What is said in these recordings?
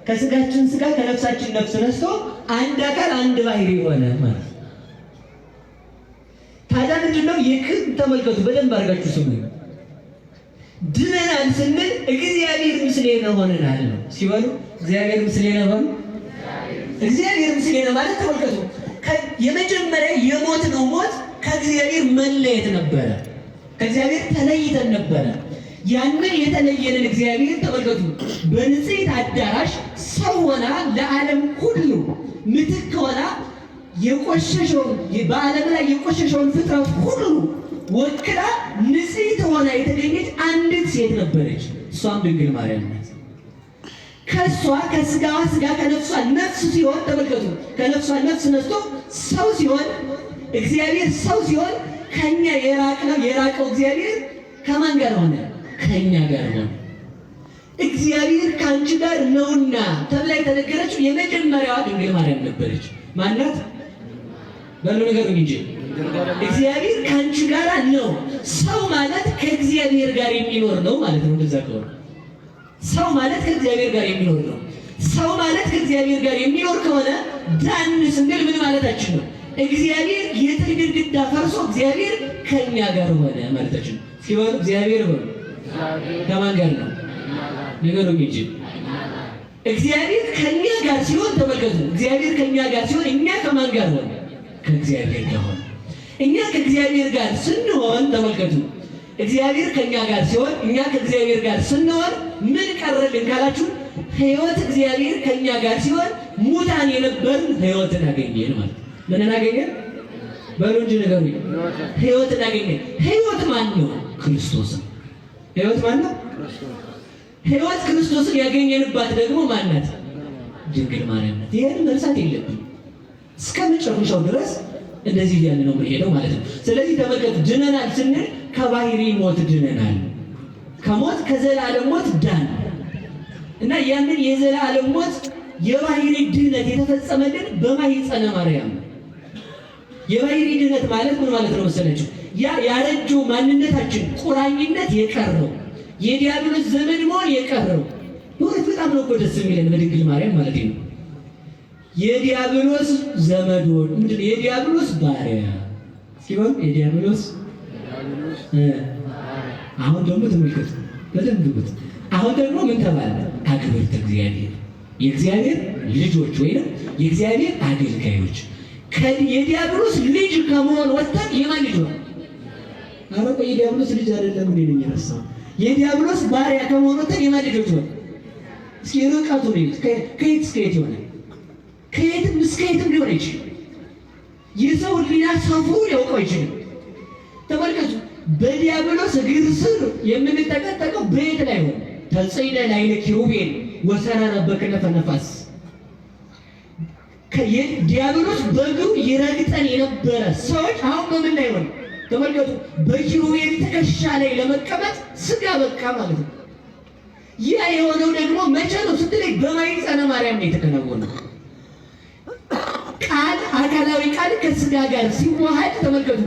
ከስጋችን ስጋ ከነፍሳችን ነፍስ ነስቶ አንድ አካል አንድ ባህሪ ሆነ ማለት ነው። ታዲያ ምንድነው ይህን ተመልከቱ፣ በደንብ አድርጋችሁ ስሙ። ድነናል ስንል እግዚአብሔር ምስሌነ ሆነናል ነው ሲበሉ፣ እግዚአብሔር ምስሌነ ሆነ። እግዚአብሔር ምስሌነ ማለት ተመልከቱ፣ የመጀመሪያ የሞት ነው ሞት ከእግዚአብሔር መለየት ነበረ። ከእግዚአብሔር ተለይተን ነበረ። ያንን የተለየንን እግዚአብሔር ተመልከቱ በንጽሕት አዳራሽ ሰው ሆና ለዓለም ሁሉ ምትክ ሆና የቆሸሸውን በዓለም ላይ የቆሸሸውን ፍጥረት ሁሉ ወክላ ንጽሕት ሆና የተገኘች አንዲት ሴት ነበረች። እሷም ድንግል ማርያም ናት። ከእሷ ከስጋዋ ስጋ ከነፍሷ ነፍስ ሲሆን ተመልከቱ፣ ከነፍሷ ነፍስ ነስቶ ሰው ሲሆን እግዚአብሔር ሰው ሲሆን ከኛ የራቀው እግዚአብሔር ከማን ጋር ሆነ? ከኛ ጋር ሆነ። እግዚአብሔር ከአንቺ ጋር ነውና ተብላ የተነገረችው የመጀመሪያዋ ድንግል ማርያም ነበረች። ማናት? በሉ ነገር እንጂ እግዚአብሔር ከአንቺ ጋር ነው። ሰው ማለት ከእግዚአብሔር ጋር የሚኖር ነው ማለት ነው። እንደዛ ከሆነ ሰው ማለት ከእግዚአብሔር ጋር የሚኖር ነው። ሰው ማለት ከእግዚአብሔር ጋር የሚኖር ከሆነ ዳን ስንል ምን ማለታችን ነው? እግዚአብሔር የጥል ግድግዳ ፈርሶ እግዚአብሔር ከኛ ጋር ሆነ ማለታችን ነው። ሲሆን እግዚአብሔር ሆነ ከማን ጋር ነው? ነገሩን እንጂ እግዚአብሔር ከኛ ጋር ሲሆን ተመልከቱ፣ እግዚአብሔር ከኛ ጋር ሲሆን እኛ ከማን ጋር ሆነ? ከእግዚአብሔር ጋር ሆነ። እኛ ከእግዚአብሔር ጋር ስንሆን ተመልከቱ፣ እግዚአብሔር ከኛ ጋር ሲሆን እኛ ከእግዚአብሔር ጋር ስንሆን ምን ቀረልን ካላችሁ፣ ሕይወት እግዚአብሔር ከኛ ጋር ሲሆን ሙታን የነበርን ሕይወትን አገኘን ማለት ነው። ምንን አገኘን? በሉ እንጂ ነገሩ ሕይወትን አገኘን። ሕይወት ማን ነው? ክርስቶስ። ሕይወት ማን ነው? ሕይወት ክርስቶስን ያገኘንባት ደግሞ ማናት? ድንግል ማርያም ናት። ይሄን መርሳት የለብን። እስከ መጨረሻው ድረስ እንደዚህ እያለ ነው የምንሄደው ማለት ነው። ስለዚህ ተመልከቱ፣ ድነናል ስንል ከባህሪ ሞት ድነናል። ከሞት ከዘላለም ሞት ዳን እና ያንን የዘላለም ሞት የባህሪ ድህነት የተፈጸመልን በማኅፀነ ማርያም። የባህሪ ድህነት ማለት ምን ማለት ነው መሰላችሁ? ያ ያረጀው ማንነታችን ቁራኝነት የቀረው የዲያብሎስ ዘመን መሆን የቀረው ወይስ በጣም ነው እኮ ደስ የሚለን በድንግል ማርያም ማለት ነው። የዲያብሎስ ዘመዶን ምንድነው? የዲያብሎስ ባሪያ ሲሆን የዲያብሎስ አሁን ደግሞ ተመልከቱ በደንብ ግቡት። አሁን ደግሞ ምን ተባለ? አክብርተ እግዚአብሔር፣ የእግዚአብሔር ልጆች ወይንም የእግዚአብሔር አገልጋዮች። የዲያብሎስ ልጅ ከመሆን ወጥተን የማን ልጅ ነው? አረ ቆይ የዲያብሎስ ልጅ አይደለም እንዴ ነው የረሳው? የዲያብሎስ ባሪያ ከመሆን ወጥተን የማን ልጆች ነው? እስኪ ርቀቱ ነው ከየት እስከ የት ይሆናል? ከየትም እስከ የትም ሊሆን አይችልም። የሰው ሊና ሰፍሩ ሊያውቀው አይችልም። ተመልከቱ፣ በዲያብሎስ እግር ስር የምንጠቀጠቀው በየት ላይ ሆነ? ተጽዕነ ላዕለ ኪሩቤል ወሰረረ በክነፈ ነፋስ። ዲያብሎስ በእግሩ ይረግጠን የነበረ ሰዎች አሁን በምን ላይ ሆነ? ተመልከቱ፣ በኪሩቤል ትከሻ ላይ ለመቀመጥ ስጋ በቃ ማለት ነው። ያ የሆነው ደግሞ መቼ ነው ስትለኝ በማኅፀነ ማርያም ነው የተከናወነው። ቃል አካላዊ ቃል ከስጋ ጋር ሲዋሃድ ተመልከቱ፣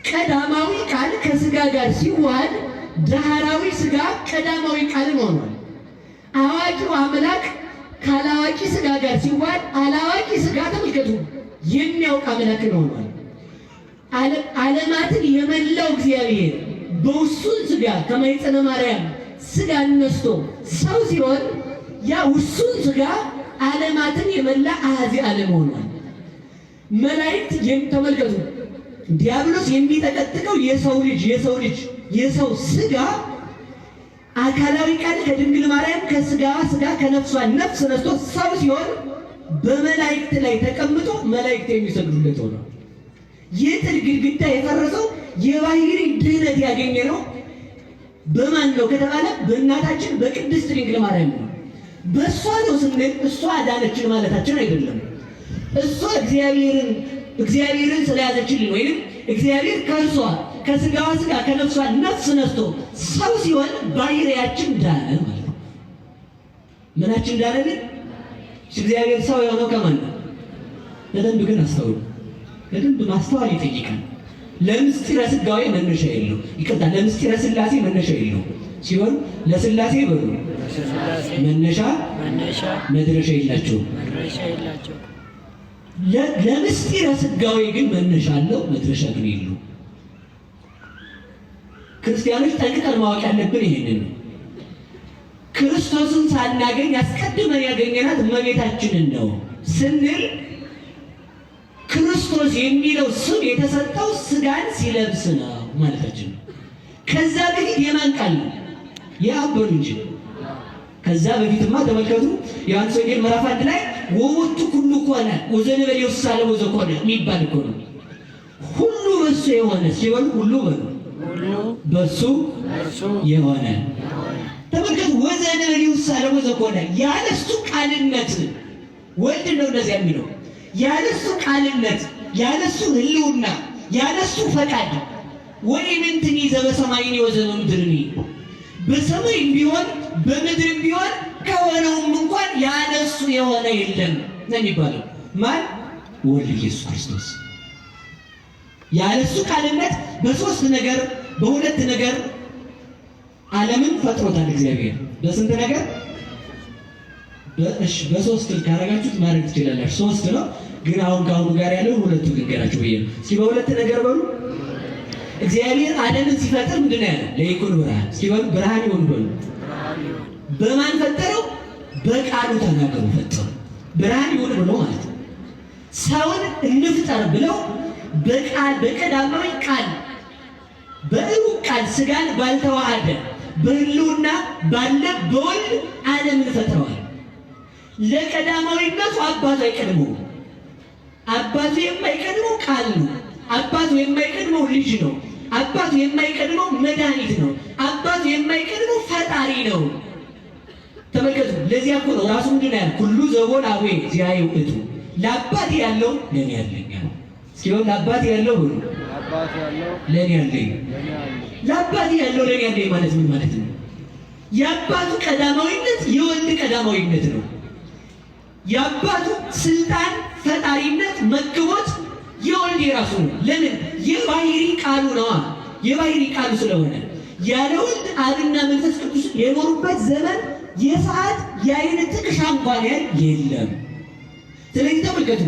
ቀዳማዊ ቃል ከስጋ ጋር ሲዋሃድ ዳህራዊ ስጋ ቀዳማዊ ቃል ሆኗል። አዋቂው አምላክ ካላዋቂ ስጋ ጋር ሲዋሃድ አላዋቂ ስጋ ተመልከቱ የሚያውቅ አምላክ ሆኗል። ዓለማትን የመላው እግዚአብሔር በውሱን ስጋ ከማኅፀነ ማርያም ስጋ ነስቶ ሰው ሲሆን ያ ውሱን ስጋ ዓለማትን የመላ አሃዚ ዓለም ሆኗል። መላእክት ተመልከቱ፣ ዲያብሎስ የሚጠቀጥቀው የሰው ስጋ አካላዊ ቃል ከድንግል ማርያም ከስጋዋ ስጋ ከነፍሷ ነፍስ ነስቶ ሰው ሲሆን በመላእክት ላይ ተቀምጦ መላእክት የሚሰግዱለት ሆኗል። የጥል ግድግዳ የፈረሰው የባህሪ ድህነት ያገኘ ነው በማን ነው ከተባለ በእናታችን በቅድስት ድንግል ማርያም ነው። በእሷ ነው ስንል እሷ አዳነችን ማለታችን አይደለም። እሷ እግዚአብሔርን ስለያዘችልን ወይም እግዚአብሔር ከእርሷ ከስጋዋ ስጋ ከነፍሷ ነፍስ ነስቶ ሰው ሲሆን ባህሪያችን ዳነ ማለት ነው። ምናችን ዳነልን? እግዚአብሔር ሰው የሆነው ከማን ነው? በደንብ ግን አስተውሉ። በደንብ ማስተዋል ይጠይቃል። ለምስጢረ ሥጋዌ መነሻ የለው። ይቅርታ፣ ለምስጢረ ሥላሴ መነሻ የለው ሲሆን ለሥላሴ በሉ መነሻ መድረሻ የላቸውም። ለምስጢረ ሥጋዌ ግን መነሻ አለው፣ መድረሻ ግን የለውም። ክርስቲያኖች ጠንቅቀን ማወቅ ያለብን ይሄንን ነው። ክርስቶስን ሳናገኝ አስቀድመን ያገኘናት እመቤታችንን ነው ስንል ክርስቶስ የሚለው ስም የተሰጠው ሥጋን ሲለብስ ነው ማለታችን ነው። ከዛ በፊት የማን ቃል ነው? የአብ እንጂ። ከዛ በፊትማ ተመልከቱ ዮሐንስ ወንጌል ምዕራፍ 1 ላይ ወወቱ ሁሉ ኮነ ወዘነበል ይወሳለ ወዘኮነ የሚባል እኮ ነው። ሁሉ በሱ የሆነ ሲሆን ሁሉ በሱ የሆነ ተመልከቱ። ወዘነበል ይወሳለ ወዘኮነ ያለሱ ቃልነት ወልድ ነው እንደዚያ የሚለው ያለሱ ቃልነት ያለሱ ህልውና ያለሱ ፈቃድ ወይም እንትኒ ዘበሰማይኒ ወዘበምድርኒ በሰማይም ቢሆን በምድርም ቢሆን ከሆነውም እንኳን ያለሱ የሆነ የለም ነው የሚባለው። ማን? ወልድ ኢየሱስ ክርስቶስ። ያለሱ ቃልነት በሶስት ነገር በሁለት ነገር ዓለምን ፈጥሮታል እግዚአብሔር። በስንት ነገር? በሶስት ካረጋችሁት ማድረግ ትችላላችሁ። ሶስት ነው ግን አሁን ከአሁኑ ጋር ያለው ሁለቱ ልንገራችሁ ብዬ ነው። እስኪ በሁለት ነገር በሉ። እግዚአብሔር ዓለምን ሲፈጥር ምንድን ነው ያለው? ለይኩን ብርሃን። እስኪ በሉ ብርሃን ይሁን በሉ። በማን ፈጠረው? በቃሉ ተናገሩ ፈጠሩ። ብርሃን ይሁን ብሎ ማለት ነው። ሰውን እንፍጠር ብለው በቃል በቀዳማዊ ቃል በሩቅ ቃል ሥጋን ባልተዋሃደ በህልውና ባለ በወልድ ዓለምን ፈጥረዋል። ለቀዳማዊነቱ አባቱ አይቀድመው። አባቱ የማይቀድመው ቃል ነው። አባቱ የማይቀድመው ልጅ ነው። አባቱ የማይቀድመው መድኃኒት ነው። አባቱ የማይቀድመው ፈጣሪ ነው። ተመልከቱ። ለዚያ እኮ ነው ራሱ ምንድን ነው ያለው? ኩሉ ዘቦን አዌ ዚአየ ውእቱ። ለአባቴ ያለው ለኔ ያለኝ። እስኪ ለአባቴ ያለው ሁሉ ለኔ ያለኝ። ለአባቴ ያለው ለኔ ያለኝ ማለት ምን ማለት ነው? የአባቱ ቀዳማዊነት የወልድ ቀዳማዊነት ነው። የአባቱ ስልጣን ፈጣሪነት መግቦት የወልድ የራሱ ነው። ለምን? የባህሪ ቃሉ ነዋ። የባህሪ ቃሉ ስለሆነ ያለ ወልድ አብና መንፈስ ቅዱስ የኖሩበት ዘመን የሰዓት የአይን ጥቅሻ እንኳን የለም። ስለዚህ ተመልከቱ፣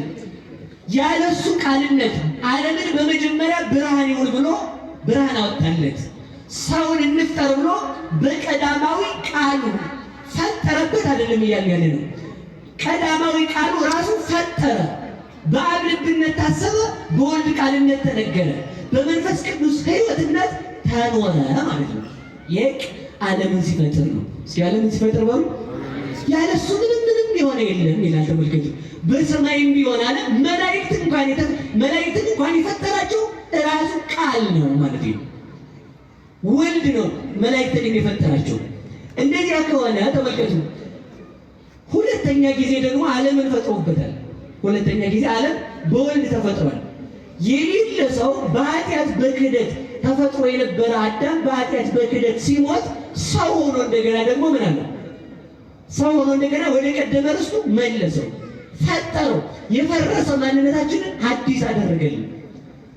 ያለሱ ቃልነት ዓለምን በመጀመሪያ ብርሃን ይሁን ብሎ ብርሃን አወጣለት። ሰውን እንፍጠር ብሎ በቀዳማዊ ቃሉ ፈጠረበት። አይደለም እያልን ያለ ነው። ቀዳማዊ ቃሉ ራሱ ፈጠረ። በአብ ልብነት ታሰበ፣ በወልድ ቃልነት ተነገረ፣ በመንፈስ ቅዱስ ሕይወትነት ተኖረ ማለት ነው። ይህ ዓለምን ሲፈጥር ነው። እስኪ ዓለምን ሲፈጥር በሉ። ያለሱ ምንም የሆነ የለም ይላል። ተመልከቱ። በሰማይም ቢሆን አለ መላእክትን እንኳን የፈጠራቸው ራሱ ቃል ነው ማለት ነው። ወልድ ነው መላእክትን የፈጠራቸው። እንደዚያ ከሆነ ተመልከቱ፣ ሁለተኛ ጊዜ ደግሞ ዓለምን ፈጥሮበታል። ሁለተኛ ጊዜ ዓለም በወልድ ተፈጥሯል። የሌለ ሰው በኃጢአት በክህደት ተፈጥሮ የነበረ አዳም በኃጢአት በክህደት ሲሞት ሰው ሆኖ እንደገና ደግሞ ምን አለ? ሰው ሆኖ እንደገና ወደ ቀደመ ርስቱ መለሰው፣ ፈጠረው። የፈረሰ ማንነታችንን አዲስ አደረገልን።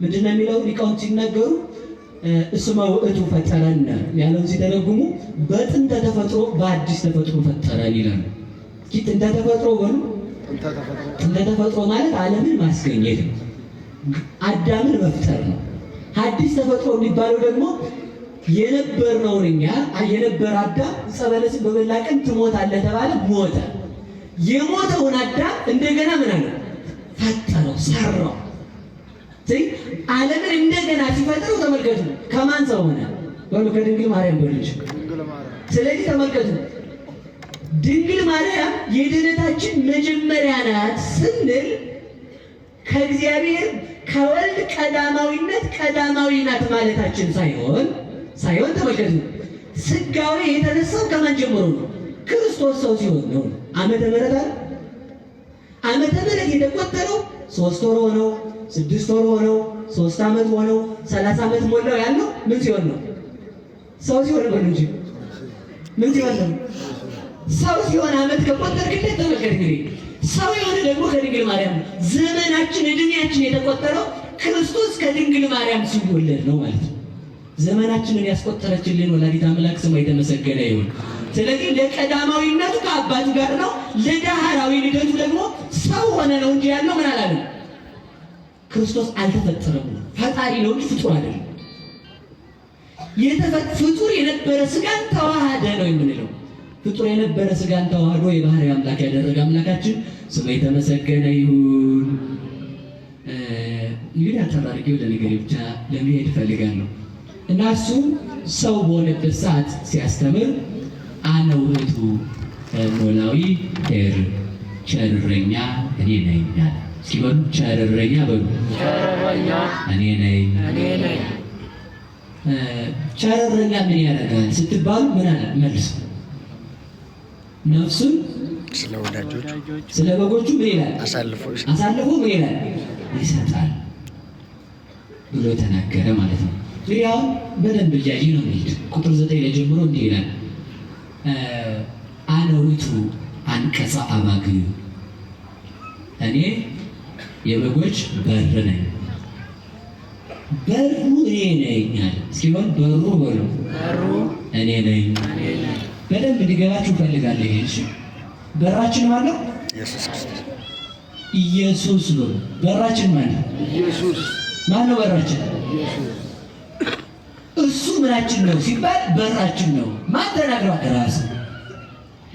ምንድን ነው የሚለው ሊቃውንት ሲናገሩ? እስመ ውእቱ ፈጠረን ያለውን ሲተረጉሙ በጥንተ ተፈጥሮ በአዲስ ተፈጥሮ ፈጠረን ይላሉ። ጥንተ ተፈጥሮ በሉ። ጥንተ ተፈጥሮ ማለት ዓለምን ማስገኘት ነው። አዳምን መፍጠር ነው። አዲስ ተፈጥሮ የሚባለው ደግሞ የነበርነውን እኛ የነበረ አዳም ዕፀ በለስን በበላ ቀን ትሞታለህ ተባለ፣ ሞተ። የሞተውን አዳም እንደገና ምን አለ? ፈጠረው፣ ሰራው። ዓለምን እንደገና ሲፈጥረው ተመልከቱ፣ ከማን ሰው ሆነ? በሉ ከድንግል ማርያም በልጅ። ስለዚህ ተመልከቱ፣ ድንግል ማርያም የድኅነታችን መጀመሪያ ናት ስንል ከእግዚአብሔር ከወልድ ቀዳማዊነት ቀዳማዊ ናት ማለታችን ሳይሆን ተመልከቱ፣ ሥጋዌ የተነሳው ከማን ጀምሮ ነው? ክርስቶስ ሰው ሲሆን ነው። ዓመተ ምሕረት አለ። ዓመተ ምሕረት የተቆጠረው 3 ወር ሆነው 6 ወር ሆነው 3 ዓመት ሆነው 30 ዓመት ሞላው ያለው ምን ሲሆን ነው? ሰው ሲሆን ነው እንጂ ምን ሲሆን ነው? ሰው ሲሆን ዓመት ከቆጠርክለት ተመልከት እንግዲህ ሰው የሆነ ደግሞ ከድንግል ማርያም ዘመናችን እድሜያችን የተቆጠረው ክርስቶስ ከድንግል ማርያም ሲወለድ ነው ማለት ነው። ዘመናችንን ያስቆጠረችልን ወላዲተ አምላክ ስሟ የተመሰገነ ይሁን። ስለዚህ ለቀዳማዊነቱ ከአባቱ ጋር ነው፣ ለዳህራዊ ልደቱ ደግሞ ሰው ሆነ ነው እንጂ ያለው ምን አላለም? ክርስቶስ አልተፈጠረም። ፈጣሪ ነው እንጂ ፍጡር አይደለም። ፍጡር የነበረ ስጋን ተዋሃደ ነው የምንለው። ፍጡር የነበረ ስጋን ተዋህዶ የባህሪ አምላክ ያደረገ አምላካችን ስሙ የተመሰገነ ይሁን። እንግዲህ አጠራርጌ ወደ ነገሬ ብቻ ለመሄድ እፈልጋለሁ እና እሱ ሰው በሆነበት ሰዓት ሲያስተምር አነ ውእቱ ኖላዊ ኄር ቸር እረኛ እኔ ነኝ አለ። እስኪ በሉ ቸር እረኛ በሉ። እኔ ነኝ። ቸር እረኛ ምን ያደርጋል ስትባሉ ምን አለ መልስ? ነፍሱን ስለ ወዳጆቹ ስለ በጎቹ ምን ይላል? አሳልፎ ምን ይላል? ይሰጣል ብሎ ተናገረ ማለት ነው። እንግዲህ አሁን በደንብ እያየ ነው የሚሄድ። ቁጥር 9 ላይ ጀምሮ እንዲህ ይላል አነ ውእቱ አንቀጸ አባግዕ እኔ የበጎች በር ነኝ። በሩ እኔ ነኝ አለ። ሲሆን በሩ በሉ እኔ ነኝ። በደንብ እንዲገባችሁ እፈልጋለሁ። ይሄ እሺ፣ በራችን ማለት ኢየሱስ ክርስቶስ ኢየሱስ ነው። በራችን ማለት ኢየሱስ ማን ነው? በራችን እሱ ምናችን ነው ሲባል በራችን ነው። ማን ተናግሯል? ራሱ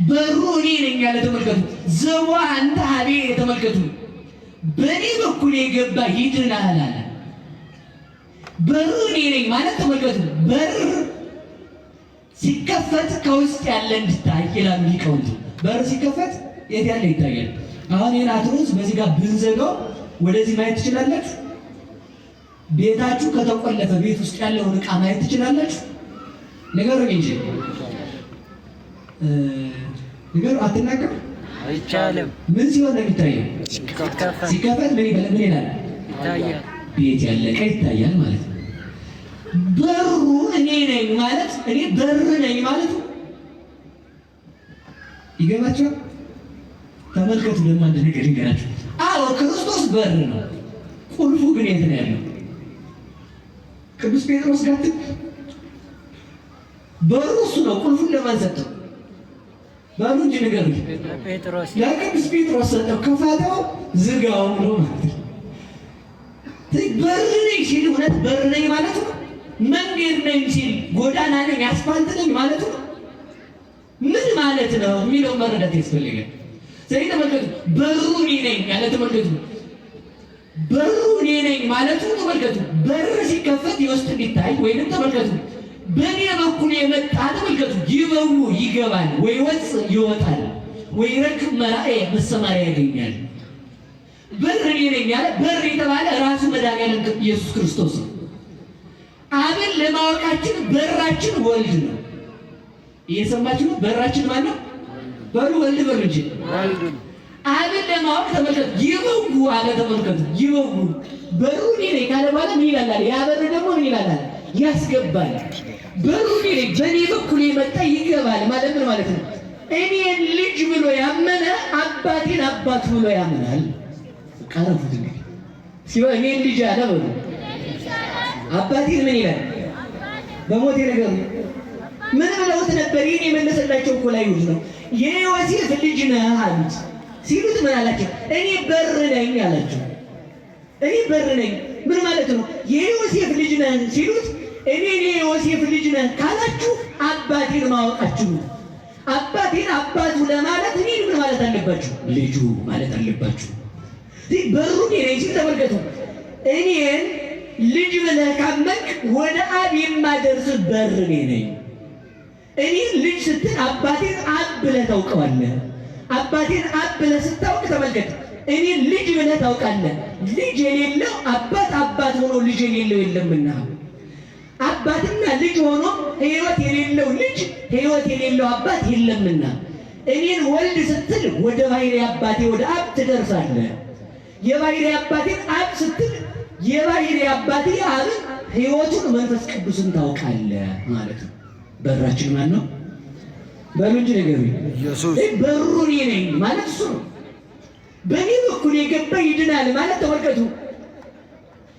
በሩ እኔ ነኝ ያለ ተመልከቱ። ዘዋ አንተ ሀቤ ተመልከቱ። በእኔ በኩል የገባ ይድናል አለ። በሩ እኔ ነኝ ማለት ተመልከቱ። በር ሲከፈት ከውስጥ ያለ እንድታይ ይላሉ ሊቃውንቱ። በር ሲከፈት የት ያለ ይታያል። አሁን ይህን አትሮስ በዚህ ጋር ብንዘጋው ወደዚህ ማየት ትችላላችሁ። ቤታችሁ ከተቆለፈ ቤት ውስጥ ያለውን ዕቃ ማየት ትችላላችሁ። ንገሩኝ እንጂ ንገሩ። አትናገሩ አይቻልም። ምን ሲሆን ነው የሚታየው? ሲከፈት ምን ይላል? ይታያል። ቤት ያለ ዕቃ ይታያል ማለት ነው። በሩ እኔ ነኝ ማለት እኔ በር ነኝ ማለት ነው። ይገባችኋል? ተመልከቱ። ደግሞ አንድ ነገር ይገራችሁ። አዎ ክርስቶስ በር ነው። ቁልፉ ግን የት ነው ያለው? ቅዱስ ጴጥሮስ ጋር በሩ እሱ ነው። ቁልፉን ለማን ሰጠው? በሩ እንጂ ንገሩኝ። ጴጥሮስ ለቅዱስ ጴጥሮስ ሰጠው። ከፋተው ዝጋው ብሎ ማለት ነው። በር ነኝ ሲል እውነት በር ነኝ ማለት ነው። መንገድ ነኝ ሲል ጎዳና ነኝ አስፋልት ነኝ ማለት ነው። ምን ማለት ነው የሚለው መረዳት ያስፈልጋል። ስለዚህ ተመልከቱ፣ በሩ እኔ ነኝ ያለ ተመልከቱ። በሩ እኔ ነኝ ማለቱ ተመልከቱ። በር ሲከፈት የውስጥ እንዲታይ ወይንም ተመልከቱ፣ በእኔ በኩል የመጣ ተመልከቱ ይበው ይገባል፣ ወይ ወፅ ይወጣል፣ ወይ ረክብ መራኤ መሰማሪያ ያገኛል። በር እኔ ነኝ ያለ በር የተባለ ራሱ መድኃኒዓለም ኢየሱስ ክርስቶስ ነው። አብን ለማወቃችን በራችን ወልድ ነው። እየሰማችሁ ነው? በራችን ማን ነው? በሩ ወልድ በር እንጂ አብን ለማወቅ ተመልከቱ ይበው አለ። ተመልከቱ ይበው በሩ እኔ ነኝ ካለ በኋላ ምን ይላል? ያ በር ደግሞ ምን ይላል? ያስገባል። በሩ እኔ ነኝ፣ በእኔ በኩል የመጣ ይገባል ማለት ምን ማለት ነው? እኔን ልጅ ብሎ ያመነ አባቴን አባት ብሎ ያምናል። ቀረፉት እንግዲህ ሲባ እኔን ልጅ አለ በሉ አባቴን ምን ይላል? በሞቴ ነገር ምን ብለውት ነበር? ይህን የመለሰላቸው እኮ ላይ ነው። የዮሴፍ ልጅ ነህ አሉት። ሲሉት ምን አላቸው? እኔ በር ነኝ አላቸው። እኔ በር ነኝ ምን ማለት ነው? የዮሴፍ ልጅ ነህ ሲሉት እኔ የዮሴፍ ልጅ ነህ ካላችሁ አባቴን ማወቃችሁ ነው። አባቴን አባቱ ለማለት እኔ ምን ማለት አለባችሁ? ልጁ ማለት አለባችሁ። በሩ እኔ ነኝ ሲል ተመልከቱ። እኔን ልጅ ብለህ ካመንክ ወደ አብ የማደርስ በር እኔ ነኝ። እኔን ልጅ ስትል አባቴን አብ ብለህ ታውቀዋለህ። አባቴን አብ ብለህ ስታውቅ ተመልከት፣ እኔን ልጅ ብለህ ታውቃለህ። ልጅ የሌለው አባት አባት ሆኖ ልጅ የሌለው የለምና፣ አባትና ልጅ ሆኖ ሕይወት የሌለው ልጅ ሕይወት የሌለው አባት የለምና፣ እኔን ወልድ ስትል ወደ ባሕርይ አባቴ ወደ አብ ትደርሳለህ። የባሕርይ አባቴን አብ ስትል የባሕርይ አባቴ አብን ሕይወቱን መንፈስ ቅዱስን ታውቃለህ ማለት ነው። በራችን ማን ነው? በሉ እንጂ ነገሩ ኢየሱስ። በሩ እኔ ነኝ ማለት እሱ ነው። በእኔ በኩል የገባ ይድናል ማለት ተመልከቱ።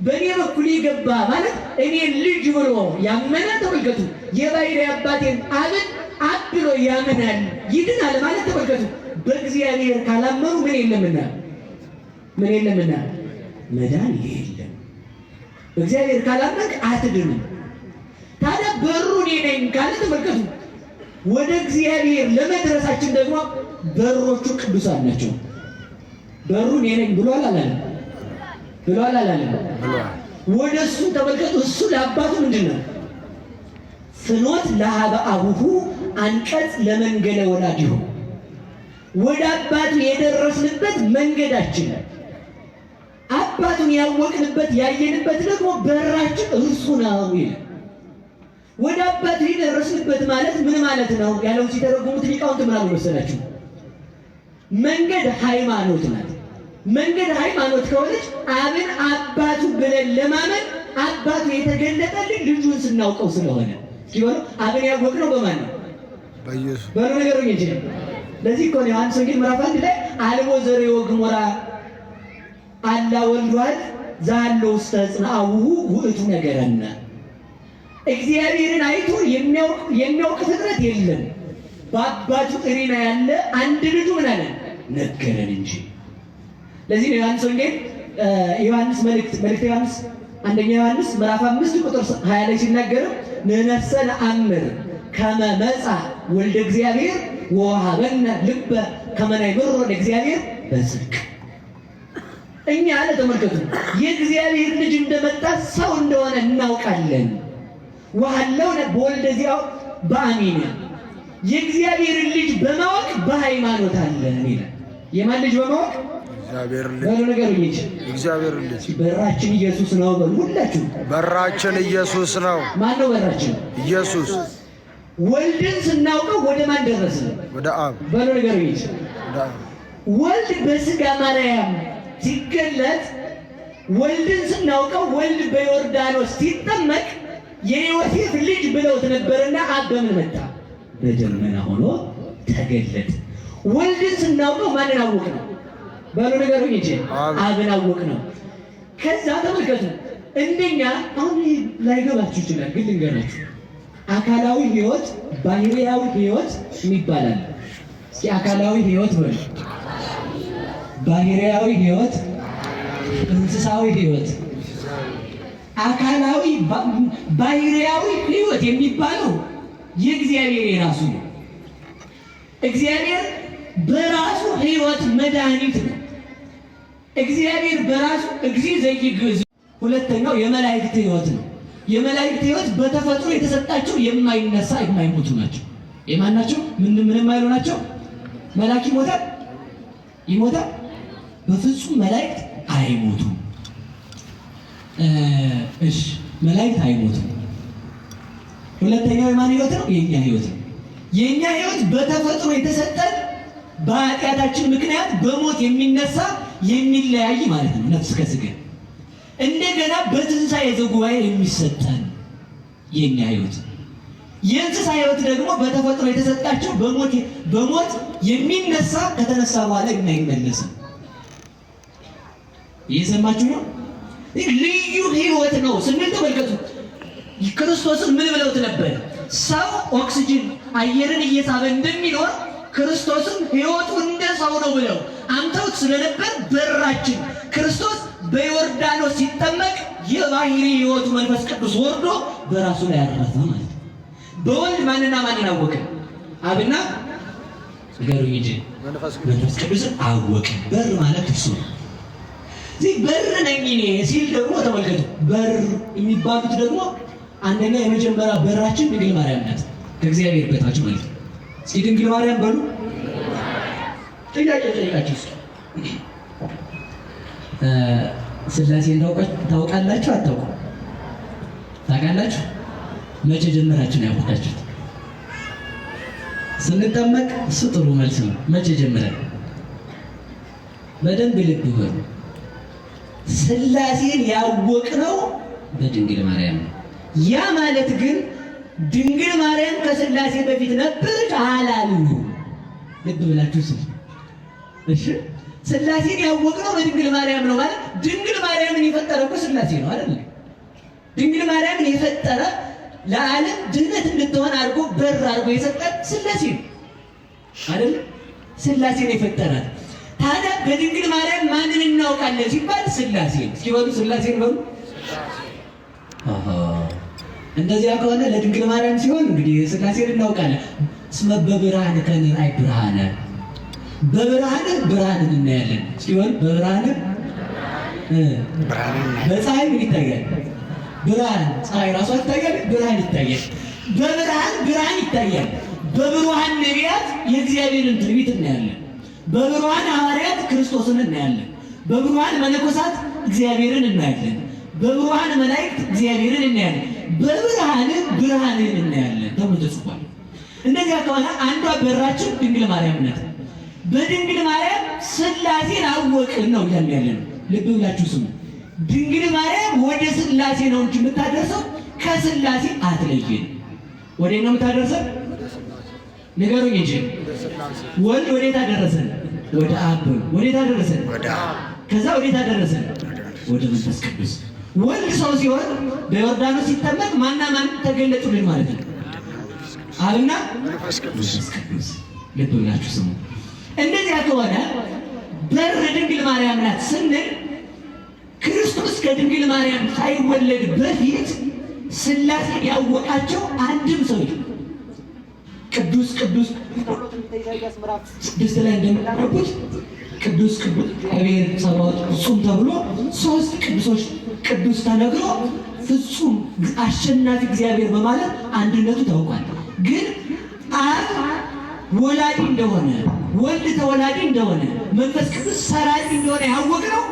በእኔ በኩል የገባ ማለት እኔን ልጅ ብሎ ያመነ ተመልከቱ። የባሕርይ አባቴን አብን አብ ብሎ ያምናል ይድናል ማለት ተመልከቱ። በእግዚአብሔር ካላመኑ ምን የለምና መዳን የለም። በእግዚአብሔር ካላመንክ አትድንም። ታዲያ በሩ እኔ ነኝ ካለ ተመልከቱ፣ ወደ እግዚአብሔር ለመድረሳችን ደግሞ በሮቹ ቅዱሳን ናቸው። በሩ እኔ ነኝ ብሏል አላለም? ወደ እሱ ተመልከቱ። እሱ ለአባቱ ምንድን ነው? ፍኖት ለሀበ አቡሁ አንቀጽ ለመንገደ ወላዲሁ። ወደ አባቱ የደረስንበት መንገዳችን፣ አባቱን ያወቅንበት ያየንበት ደግሞ በራችን እርሱ ነው ይላል። ወደ አባቱ የደረስንበት ማለት ምን ማለት ነው ያለው ሲተረጉሙት ሊቃውንት ምን አሉ መሰላችሁ? መንገድ ሃይማኖት ናት። መንገድ ሃይማኖት ከሆነች አብን አባቱ ብለን ለማመን አባቱ የተገለጠልን ልጁን ስናውቀው ስለሆነ ሲሆን አብን ያወቅነው በማን ነው? በኢየሱስ በሉ ነገሩኝ እንጂ። ለዚህ እኮ ነው ዮሐንስ ወንጌል ምዕራፍ 1 ላይ አልቦ ዘሬ ወግሞራ አላ ወልዷል ዛሎ ውስተ ጽንዓሁ ውእቱ ነገረና። እግዚአብሔርን አይቶ የሚያውቅ ፍጥረት የለም፣ በአባቱ እሪና ያለ አንድ ልጁ ምን አለ ነገረን እንጂ። ለዚህ ነው ዮሐንስ ወንጌል ዮሐንስ መልእክተ ዮሐንስ አንደኛ ዮሐንስ ምዕራፍ 5 ቁጥር 20 ላይ ሲናገር ንሕነሰ ነአምር ከመ መጽአ ወልደ እግዚአብሔር ወወሀበነ ልበ ከመ ንበሮ ለእግዚአብሔር በጽድቅ። እኛ ተመልከቱ የእግዚአብሔር ልጅ እንደመጣ ሰው እንደሆነ እናውቃለን። ወሀለውነ በወልደ ዚአሁ በአሚን፣ የእግዚአብሔርን ልጅ በማወቅ በሃይማኖት አለን ይላል። የማን ልጅ በማወቅ? እግዚአብሔር ልጅ። በራችን ኢየሱስ ነው በሉ ሁላችሁ። በራችን ኢየሱስ ነው። ማን ነው በራችን? ኢየሱስ። ወልድን ስናውቀው ወደ ማን ደረስን? ወደ አብ። በሉ ንገሩኝ። ወልድ በስጋ ማርያም ሲገለጥ ወልድን ስናውቀው ወልድ በዮርዳኖስ ሲጠመቅ የዮሴፍ ልጅ ብለውት ነበርና አብ በምን መጣ? በደመና ሆኖ ተገለጠ። ወልድን ስናውቀው ማንን አወቅ ነው? በሉ ንገሩኝ እንጂ አብን አወቅ ነው። ከዛ ተመልከቱ እንደኛ አሁን ላይገባችሁ ይችላል፣ ግን ልንገራችሁ። አካላዊ ህይወት፣ ባህሪያዊ ህይወት ይባላል። እስኪ አካላዊ ህይወት በሉ፣ ባህሪያዊ ህይወት፣ እንስሳዊ ህይወት። አካላዊ ባህሪያዊ ህይወት የሚባለው የእግዚአብሔር የራሱ ነው። እግዚአብሔር በራሱ ህይወት መድኃኒት ነው። እግዚአብሔር በራሱ ዘይግዝ። ሁለተኛው የመላእክት ህይወት ነው። የመላእክት ህይወት በተፈጥሮ የተሰጣቸው የማይነሳ የማይሞቱ ናቸው። የማን ናቸው? ምንም አይሉ ናቸው። መላእክት ይሞታል? በፍጹም መላእክት አይሞቱም። እሺ መላእክት አይሞቱም። ሁለተኛው የማን ህይወት ነው? የኛ ህይወት ነው። የኛ ህይወት በተፈጥሮ የተሰጠን በኃጢአታችን ምክንያት በሞት የሚነሳ የሚለያይ ማለት ነው፣ ነፍስ ከስጋ። እንደገና በትንሣኤ ዘጉባኤ የሚሰጠን የኛ ህይወት። የእንስሳ ህይወት ደግሞ በተፈጥሮ የተሰጣቸው በሞት የሚነሳ ከተነሳ በኋላ የማይመለስ። እየሰማችሁ ነው? ልዩ ህይወት ነው ስንል ተመልከቱ። ክርስቶስን ምን ብለውት ነበር? ሰው ኦክሲጅን አየርን እየሳበ እንደሚኖር ክርስቶስን ህይወቱ እንደ ሰው ነው ብለው አምተውት ስለነበር በራችን ክርስቶስ በዮርዳኖስ ሲጠመቅ የባህሪ ህይወቱ መንፈስ ቅዱስ ወርዶ በራሱ ላይ አረፈ ማለት ነው። በወልድ ማንና ማንን አወቀ? አብና ገሩኝ እንጂ መንፈስ ቅዱስን አወቀ። በር ማለት እሱ ነው። እዚህ በር ነኝ እኔ ሲል ደግሞ ተመልከቱ። በር የሚባሉት ደግሞ አንደኛ የመጀመሪያ በራችን ድንግል ማርያም ናት፣ ከእግዚአብሔር በታች ማለት ነው። እስኪ ድንግል ማርያም በሉ። ጥያቄ ጠይቃችሁ ሥላሴን ታውቃላችሁ? አታውቁም? ታውቃላችሁ? መቼ ጀመራችሁ ነው ያወቃችሁት? ስንጠመቅ። እሱ ጥሩ መልስ ነው። መቼ ጀመረን? በደንብ ልብ በሉ። ሥላሴን ያወቅነው በድንግል ማርያም ነው። ያ ማለት ግን ድንግል ማርያም ከሥላሴ በፊት ነበረች አላልንም። ልብ ብላችሁ ስሙ። እሺ ሥላሴን ያወቅነው በድንግል ማርያም ነው ማለት ድንግል ማርያምን የፈጠረ እኮ ሥላሴ ነው አይደል? ድንግል ማርያምን የፈጠረ ለዓለም ድህነት እንድትሆን አድርጎ በር አድርጎ የሰጠን ሥላሴ ነው አይደል? ሥላሴ ነው የፈጠራት። ታዲያ በድንግል ማርያም ማንን እናውቃለን ሲባል ሥላሴ ነው። እስኪ በሉ ሥላሴ ነው። እንደዚያ ከሆነ ለድንግል ማርያም ሲሆን እንግዲህ ሥላሴን እናውቃለን። እስመ በብርሃን ከንርአይ ብርሃነ፣ በብርሃን ብርሃንን እናያለን። እስኪ በሉ በብርሃን በፀሐይ ምን ይታያል? ብርሃን። ፀሐይ ራሷ ይታያል፣ ብርሃን ይታያል። በብርሃን ብርሃን ይታያል። በብሩሃን ነቢያት የእግዚአብሔርን ትንቢት እናያለን። በብሩሃን ሐዋርያት ክርስቶስን እናያለን። በብሩሃን መነኮሳት እግዚአብሔርን እናያለን። በብሩሃን መላእክት እግዚአብሔርን እናያለን። በብርሃን ብርሃንን እናያለን ተብሎ ተጽፏል። እንደዚያ ከሆነ አንዷ በራችን ድንግል ማርያም ናት። በድንግል ማርያም ሥላሴን አወቅን ነው እያልን ያለነው። ልብ ብላችሁ ስሙ። ድንግል ማርያም ወደ ሥላሴ ነው እንጂ የምታደርሰው ከሥላሴ አትለየን። ወዴት ነው የምታደርሰን? ንገሩኝ እንጂ። ወልድ ወዴት አደረሰን? ወደ አብ። ወዴት አደረሰን? ከዛ ወዴት አደረሰን? ወደ መንፈስ ቅዱስ። ወልድ ሰው ሲሆን በዮርዳኖስ ሲጠመቅ ማና ማን ተገለጡልን ማለት ነው? አብና መንፈስ ቅዱስ። ልብ ብላችሁ ስሙ። እንደዚያ ከሆነ በር ድንግል ማርያም ናት ስንል ክርስቶስ ከድንግል ማርያም ሳይወለድ በፊት ሥላሴ ያወቃቸው አንድም ሰው ቅዱስ ቅዱስ ኢሳይያስ ምዕራፍ 6 ላይ እንደምናነቡት ቅዱስ ቅዱስ እግዚአብሔር ጸባኦት ፍጹም ተብሎ ሶስት ቅዱሶች ቅዱስ ተነግሮ ፍጹም አሸናፊ እግዚአብሔር በማለት አንድነቱ ታውቋል። ግን አብ ወላዲ እንደሆነ፣ ወልድ ተወላዲ እንደሆነ፣ መንፈስ ቅዱስ ሰራጺ እንደሆነ ያወቅነው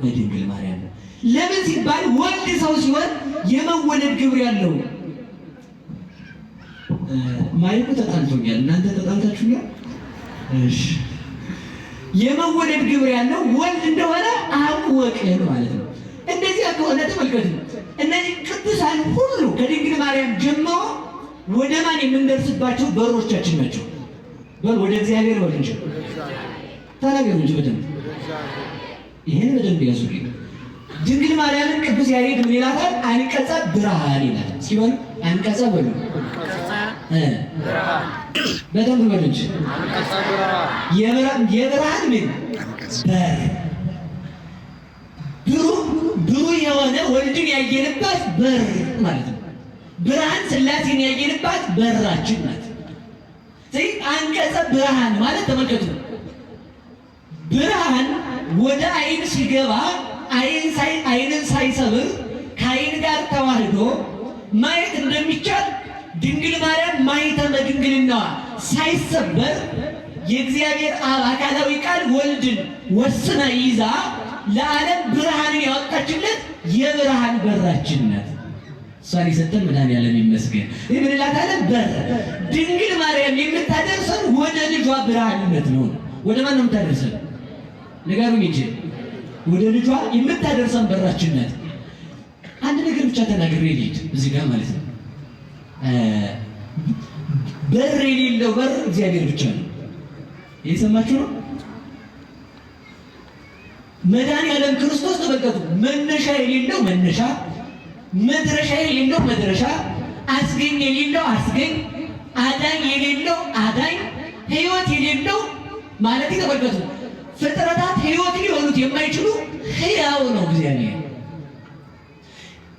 በድንግል ማርያም ነው። ለምን ሲባል ወልድ ሰው ሲሆን የመወለድ ግብር ያለው ማይኩ ተጣልቶኛል። እናንተ ተጣልታችሁኛል? እሺ። የመወለድ ግብር ያለው ወልድ እንደሆነ አወቅን ማለት ነው። እንደዚያ ከሆነ ተመልከቱ፣ እነዚህ ቅዱሳን ሁሉ ከድንግል ማርያም ጀምሮ ወደ ማን የምንደርስባቸው በሮቻችን ናቸው? ወደ እግዚአብሔር ወደ እንጂ ተናገሩ እንጂ በደንብ ይሄን በደንብ ያዙልኝ። ድንግል ማርያምን ቅዱስ ያሬድ ምን ይላታል? አንቀጸ ብርሃን ይላል። እስኪ በሉ አንቀጸ በሉ ብርሃን በደንብ በሉ እንጂ አንቀጸ ብርሃን የብርሃን ምን በር ብሩህ የሆነ ወልድን ያየንባት በር ማለት ነው። ብርሃን ሥላሴን ያየንባት በራችን ናት። ስለዚህ አንቀጸ ብርሃን ማለት ተመልከቱ፣ ብርሃን ወደ አይን ሲገባ አይንን ሳይሰብር ከአይን ጋር ተዋህዶ ማየት እንደሚቻል ድንግል ማርያም ማኅተመ ድንግልናዋ ሳይሰበር የእግዚአብሔር አብ አካላዊ ቃል ወልድን ወስና ይዛ ለዓለም ብርሃንን ያወጣችለት የብርሃን በራችን ናት። እሷን የሰጠን መድኃኒዓለም ይመስገን። ይህ ምን እላታለን? በር ድንግል ማርያም የምታደርሰን ወደ ልጇ ብርሃንነት ነው። ወደ ማን ነው የምታደርሰን? ንገሩኝ እንጂ ወደ ልጇ የምታደርሰን በራችን ናት። አንድ ነገር ብቻ ተናግሬ ልሂድ እዚህ ጋር ማለት ነው። በር የሌለው በር እግዚአብሔር ብቻ ነው። እየሰማችሁ ነው? መድኃኒዓለም ክርስቶስ ተመልከቱ፣ መነሻ የሌለው መነሻ፣ መድረሻ የሌለው መድረሻ፣ አስገኝ የሌለው አስገኝ፣ አዳኝ የሌለው አዳኝ፣ ሕይወት የሌለው ማለት ተመልከቱ፣ ፍጥረታት ሕይወት ሊሆኑት የማይችሉ ሕያው ነው እግዚአብሔር።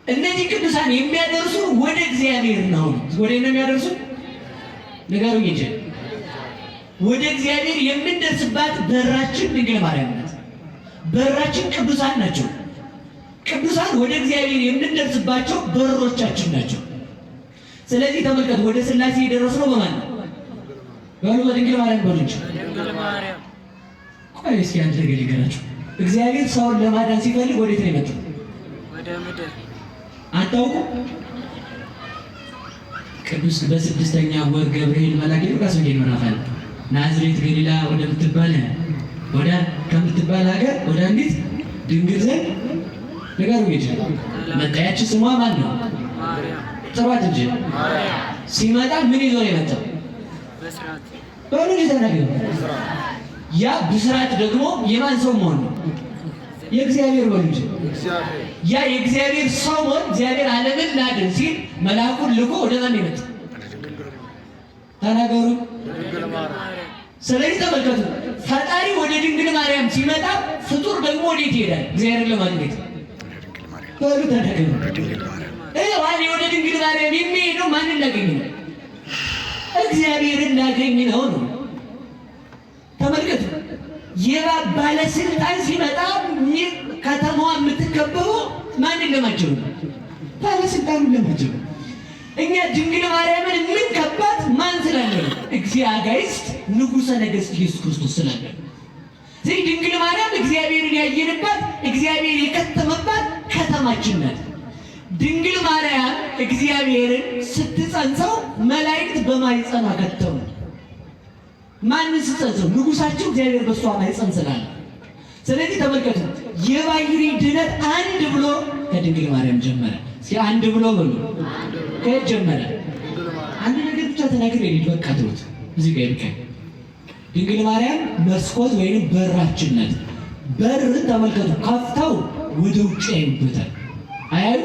እነዚህ ቅዱሳን የሚያደርሱ ወደ እግዚአብሔር ነው። ወደ ነው የሚያደርሱ ንገሩኝ እንጂ ወደ እግዚአብሔር የምንደርስባት በራችን ድንግል ማርያም ናት። በራችን ቅዱሳን ናቸው። ቅዱሳን ወደ እግዚአብሔር የምንደርስባቸው በሮቻችን ናቸው። ስለዚህ ተመልከቱ፣ ወደ ሥላሴ የደረስነው በማን ነው? በሉ በድንግል ማርያም በሉ እንጂ። ቆይ እስኪ አንድ ነገር ልንገራችሁ። እግዚአብሔር ሰውን ለማዳን ሲፈልግ ወዴት ነው የመጣው? ወደ ምድር። አታውቁም? ቅዱስ በስድስተኛ ወር ገብርኤል መልአክ ሉቃስ ወንጌል ምዕራፍ አንድ ናዝሬት ገሊላ ወደ ከምትባል ሀገር ወደ አንዲት ድንግል ዘንድ ንገሩ ይችላል መጣያች። ስሟ ማን ነው? ጥሯት እንጂ። ሲመጣ ምን ይዞ ነው የመጣው? ብስራት። በሉ ተናገሩ። ያ ብስራት ደግሞ የማን ሰው መሆን ነው? የእግዚአብሔር ወልድ ያ የእግዚአብሔር ሰው ሆኖ እግዚአብሔር ዓለምን ላድን ሲል መልአኩን ልኮ ወደ ማን ይመጣ? ተናገሩ። ስለዚህ ተመልከቱ፣ ፈጣሪ ወደ ድንግል ማርያም ሲመጣ ፍጡር ደግሞ ወዴት ይሄዳል? እግዚአብሔርን ለማግኘት በሉ ተናገሩ። ወደ ድንግል ማርያም የሚሄደው ማንን ላገኝ ነው? እግዚአብሔርን ላገኝ ነው ነው። ተመልከቱ፣ የእባብ ባለስልጣን ሲመጣ ከተማዋ የምትከበበው ማንን ለማጀብ ነው? ባለስልጣኑን ለማጀብ። እኛ ድንግል ማርያምን የምንከባት ማን ስላለ ነው? እግዚአብሔር ንጉሠ ነገሥት ኢየሱስ ክርስቶስ ስላለ ነው። ስለዚህ ድንግል ማርያም እግዚአብሔርን ያየንባት፣ እግዚአብሔር የከተመባት ከተማችን ናት። ድንግል ማርያም እግዚአብሔርን ስትጸንሰው መላእክት በማኅፀኗ ከተሙ። ማንን ስትጸንሰው? ንጉሳቸው እግዚአብሔር በሷ ማኅፀን ስላለ። ስለዚህ ተመልከቱ፣ የባሕሪ ድነት አንድ ብሎ ከድንግል ማርያም ጀመረ። እስኪ አንድ ብሎ በሉ። ከየት ጀመረ? አንድ ነገር ብቻ ተናግሬ ልጅ በቃ ተውት። እዚህ ጋር ይብቃ። ድንግል ማርያም መስኮት ወይንም በራችን ናት። በርን ተመልከቱ፣ ከፍተው ወደ ውጭ ያዩበታል። አያዩ?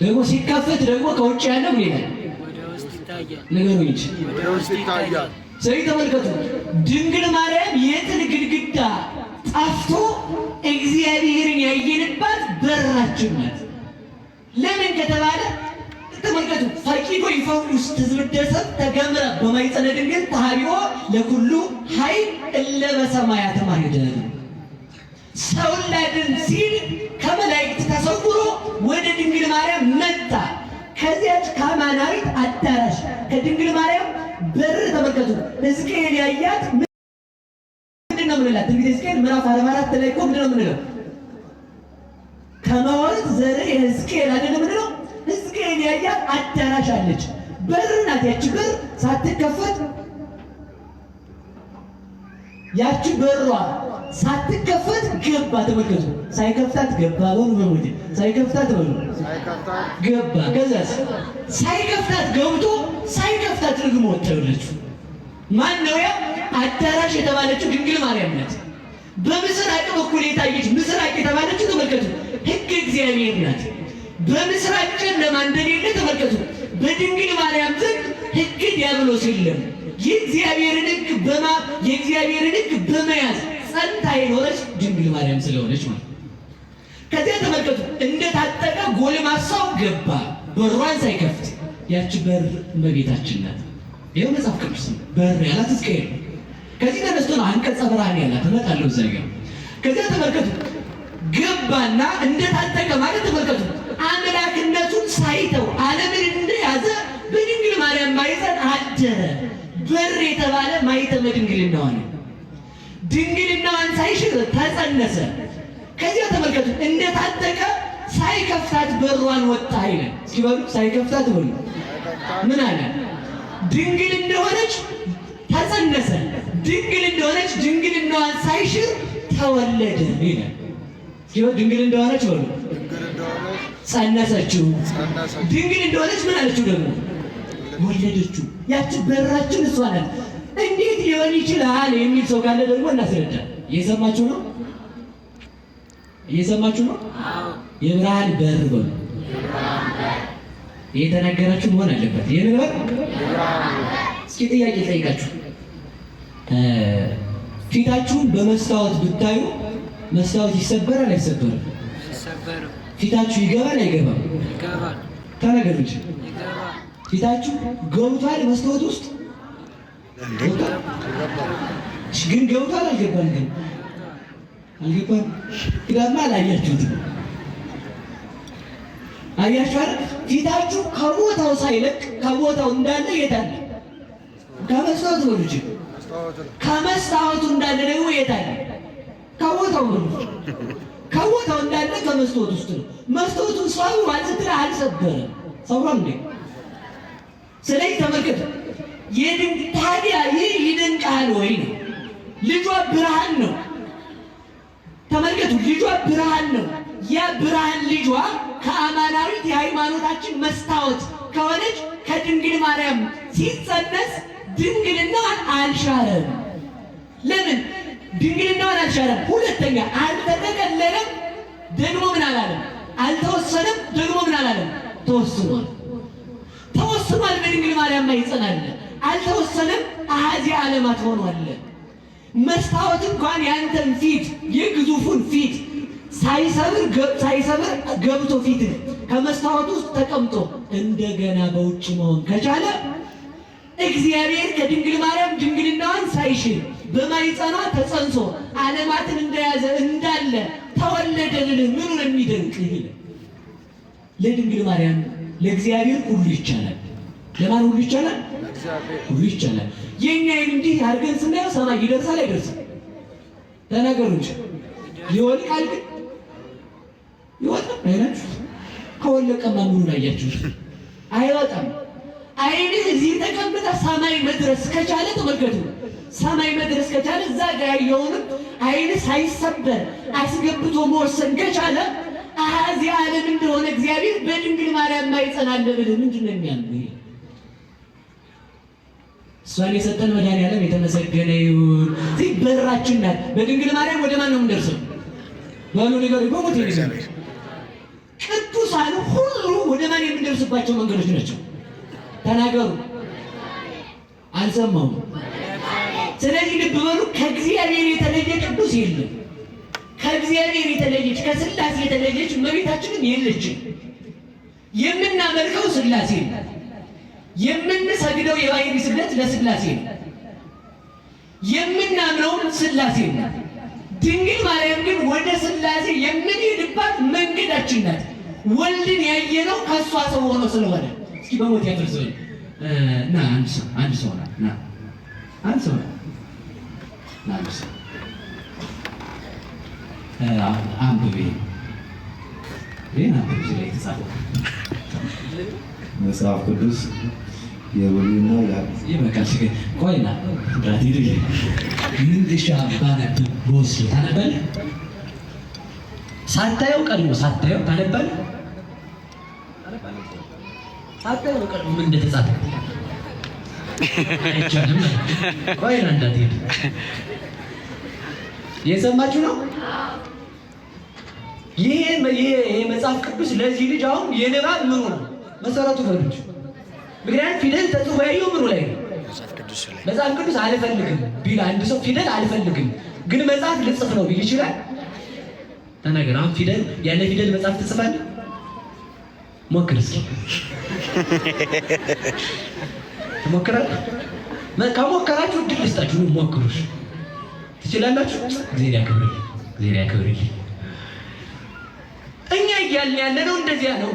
ደግሞ ሲከፈት ደግሞ ከውጭ ያለው ምን ይላል? ወደ ውስጥ ይታያል። ነገሩኝ እንጂ ወደ ውስጥ ይታያል። ስለዚህ ተመልከቱ፣ ድንግል ማርያም የጥል ግድግዳ ጠፍቶ እግዚአብሔርን ያየንባት በራችን ናት። ለምን ከተባለ ተመልከቱ፣ ፈቂዶ ይፈውስ ትዝብደሰብ ተገምረ በማኅፀነ ድንግል ተሃቢኦ ለኩሉ ኃይል እለ በሰማያት ማኅደር። ሰውን ላድን ሲል ከመላእክት ተሰውሮ ወደ ድንግል ማርያም መጣ። ከዚያች ከአማናዊት አዳራሽ ከድንግል ማርያም በር ተመልከቱ፣ ሕዝቅኤል ያያት ምንድን ነው የምንላት? እንግዲህ ሕዝቅኤል ምዕራፍ 44 ላይ እኮ ምንድን ነው የምንለው? ከመወርድ ዘርዕ ሕዝቅኤል አይደለም የምንለው? ሕዝቅኤል ያያት አዳራሽ አለች፣ በር ናት። ያቺ በር ሳትከፈት ያቺ በሯ ሳትከፈት ገባ። ተመልከቱ፣ ሳይከፍታት ገባ። በሉ በሙድ ሳይከፍታት በሉ ገባ። ከዛስ ሳይከፍታት ገብቶ ሳይከፍታት ደግሞ ወጣለች። ማን ነው ያ? አዳራሽ የተባለችው ድንግል ማርያም ናት። በምስራቅ በኩል የታየች ምስራቅ የተባለችው ተመልከቱ፣ ሕግ እግዚአብሔር ናት። በምስራቅ ጨለማ እንደሌለ ተመልከቱ። በድንግል ማርያም ዘንድ ሕግ ዲያብሎስ የለም። የእግዚአብሔርን ሕግ በመያዝ ጸንታ የኖረች ድንግል ማርያም ስለሆነች ማለት። ከዚያ ተመልከቱ፣ እንደታጠቀ ጎልማሳው ገባ፣ በሯን ሳይከፍት። ያቺ በር እመቤታችን ናት። ይኸው መጽሐፍ ቅዱስ በር ያላት ሕዝቅኤል። ከዚህ ተነስቶ ነው አንቀጸ ብርሃን ያላት። እመጣለሁ እዚያ ጋር። ከዚያ ተመልከቱ፣ ገባና እንደታጠቀ ማለት ተመልከቱ፣ አምላክነቱን ሳይተው ዓለምን እንደያዘ በድንግል ማርያም ማኅፀን አደረ። በር የተባለ ማኅተመ ድንግልናዋ ነው። ድንግልናዋን ሳይሽር ተጸነሰ። ከዚያ ተመልከቱ፣ እንደታጠቀ ሳይከፍታት በሯን ወጣ ይላል። እስኪ በሉ ሳይከፍታት በሉ ምን አለ? ድንግል እንደሆነች ተጸነሰ። ድንግል እንደሆነች ድንግልናዋን ሳይሽር ተወለደ ይላል። እስኪ በሉ ድንግል እንደሆነች በሉ ጸነሰችው። ድንግል እንደሆነች ምን አለችው? ደግሞ ወለደችው። ያቺ በራችን እሷ ናት። እንዴት ሊሆን ይችላል የሚል ሰው ካለ ደግሞ እናስረዳ። እየሰማችሁ ነው? እየሰማችሁ ነው? የብርሃን በር በሉ። እየተናገራችሁ መሆን አለበት። የነበር እስኪ ጥያቄ ጠይቃችሁ፣ ፊታችሁን በመስታወት ብታዩ መስታወት ይሰበራል አይሰበርም? ፊታችሁ ይገባል አይገባም? ተናገሩ እንጂ ፊታችሁ ገብቷል መስታወት ውስጥ ግን ገብቷል አልገባም? ግን አልገባም። ይገባል አላያችሁትም? አያችሁ አይደል? ፊታችሁ ከቦታው ሳይለቅ ከቦታው እንዳለ የታለ? ከመስታወቱ ነው እንጂ ከመስታወቱ እንዳለ ደግሞ የታለ? ከቦታው ነው። ከቦታው እንዳለ ከመስታወቱ ውስጥ ነው። መስታወቱን ሰው አልስትራ አልሰበረም። ሰውራም እንዴ! ስለዚህ ተመልከቱ፣ ታዲያ ይህ ይደንቃል ወይ ነው? ልጇ ብርሃን ነው። ተመልከቱ፣ ልጇ ብርሃን ነው። ያ ብርሃን ልጇ ከአማናዊት የሃይማኖታችን መስታወት ከሆነች ከድንግል ማርያም ሲጸነስ ድንግልናዋን አልሻረም። ለምን? ድንግልናዋን አልሻረም። ሁለተኛ አልተጠቀለለም፣ ደግሞ ምን አላለም? አልተወሰነም፣ ደግሞ ምን አላለም? ተወስኗል። ተወስኗል በድንግል ማርያም ማኅፀን አልተወሰነም። አሐዚ ዓለማት ሆኗል። መስታወት እንኳን ያንተን ፊት የግዙፉን ፊት ሳይሰብር ገብቶ ፊት ከመስታወት ውስጥ ተቀምጦ እንደገና በውጭ መሆን ከቻለ እግዚአብሔር ከድንግል ማርያም ድንግልናዋን ሳይሽል በማኅፀኗ ተጸንሶ ዓለማትን እንደያዘ እንዳለ ተወለደልን። ምኑን የሚደንቅ ይል ለድንግል ማርያም ለእግዚአብሔር ሁሉ ይቻላል። ለማን ሁሉ ይቻላል? ሁሉ ይቻላል። የኛ እንዲህ አድርገን ስናየው ሰማይ ይደርሳል አይደርስም? ተናገሩ እንጂ ይወድቃል። ግን ይወጣል አይናችሁ? ከወለቀማ ምኑን አያችሁት? አይወጣም። አይንህ እዚህ ተቀምጠ ሰማይ መድረስ ከቻለ ተመልከቱ። ሰማይ መድረስ ከቻለ እዛ ጋር ያየውንም አይንህ ሳይሰበር አስገብቶ መወሰን ከቻለ አሐዚ ዓለም እንደሆነ እግዚአብሔር በድንግል ማርያም ማኅፀን አለ ብለህ ምንድን ነው የሚያምነው? እሷን የሰጠን መድኃኒዓለም የተመሰገነ ይሁን። እዚህ በራችን ናት። በድንግል ማርያም ወደ ማን ነው የምንደርሰው? ባሉ ነገር ይቆሙት ይላል። ቅዱሳን ሁሉ ወደ ማን የምንደርስባቸው መንገዶች ናቸው? ተናገሩ። አልሰማሁም። ስለዚህ ልብ በሉ። ከእግዚአብሔር የተለየ ቅዱስ የለም። ከእግዚአብሔር የተለየች ከሥላሴ የተለየች እመቤታችንም የለችም። የምናመልከው ሥላሴ ነው። የምንሰግደው የባሕርይ ስግደት ለሥላሴ ነው። የምናምነውም ሥላሴ ነው። ድንግል ማርያም ግን ወደ ሥላሴ የምንሄድባት መንገዳችን ናት። ወልድን ያየነው ከእሷ ሰው ሆኖ ስለሆነ እስኪ በሞት ያፈርሰው እና አንድ ሰው ና አንድ ሰው አንብቤ ላይ የተጻፈው መጽሐፍ ቅዱስ የብሉይና የሐዲስ ይበቃል። ቆይና ዳዲሪ ምን ባነብ በውስጡ ታነባለህ? ሳታየው ቀድሞ ሳታየው ታነባለህ? ሳታየው ቀድሞ ምን እንደተጻፈ አይቻልም። ቆይና እንዳትሄድ የሰማችሁ ነው። ይሄ መጽሐፍ ቅዱስ ለዚህ ልጅ አሁን የንባብ ምኑ ነው መሰረቱ በሉት። ምክንያቱም ፊደል ተጽፎ ያየው ምኑ ላይ ነው? መጽሐፍ ቅዱስ አልፈልግም ቢል አንድ ሰው ፊደል አልፈልግም ግን መጽሐፍ ልጽፍ ነው ቢል ይችላል? ተናገር። አሁን ፊደል ያለ ፊደል መጽሐፍ ትጽፋለህ? ሞክር እስኪ ትሞክራለህ? ከሞከራችሁ እድል ልስጣችሁ። ሞክሩሽ ትችላላችሁ። እግዚአብሔር ያክብርልኝ፣ እግዚአብሔር ያክብርልኝ። እኛ እያልን ያለነው እንደዚያ ነው።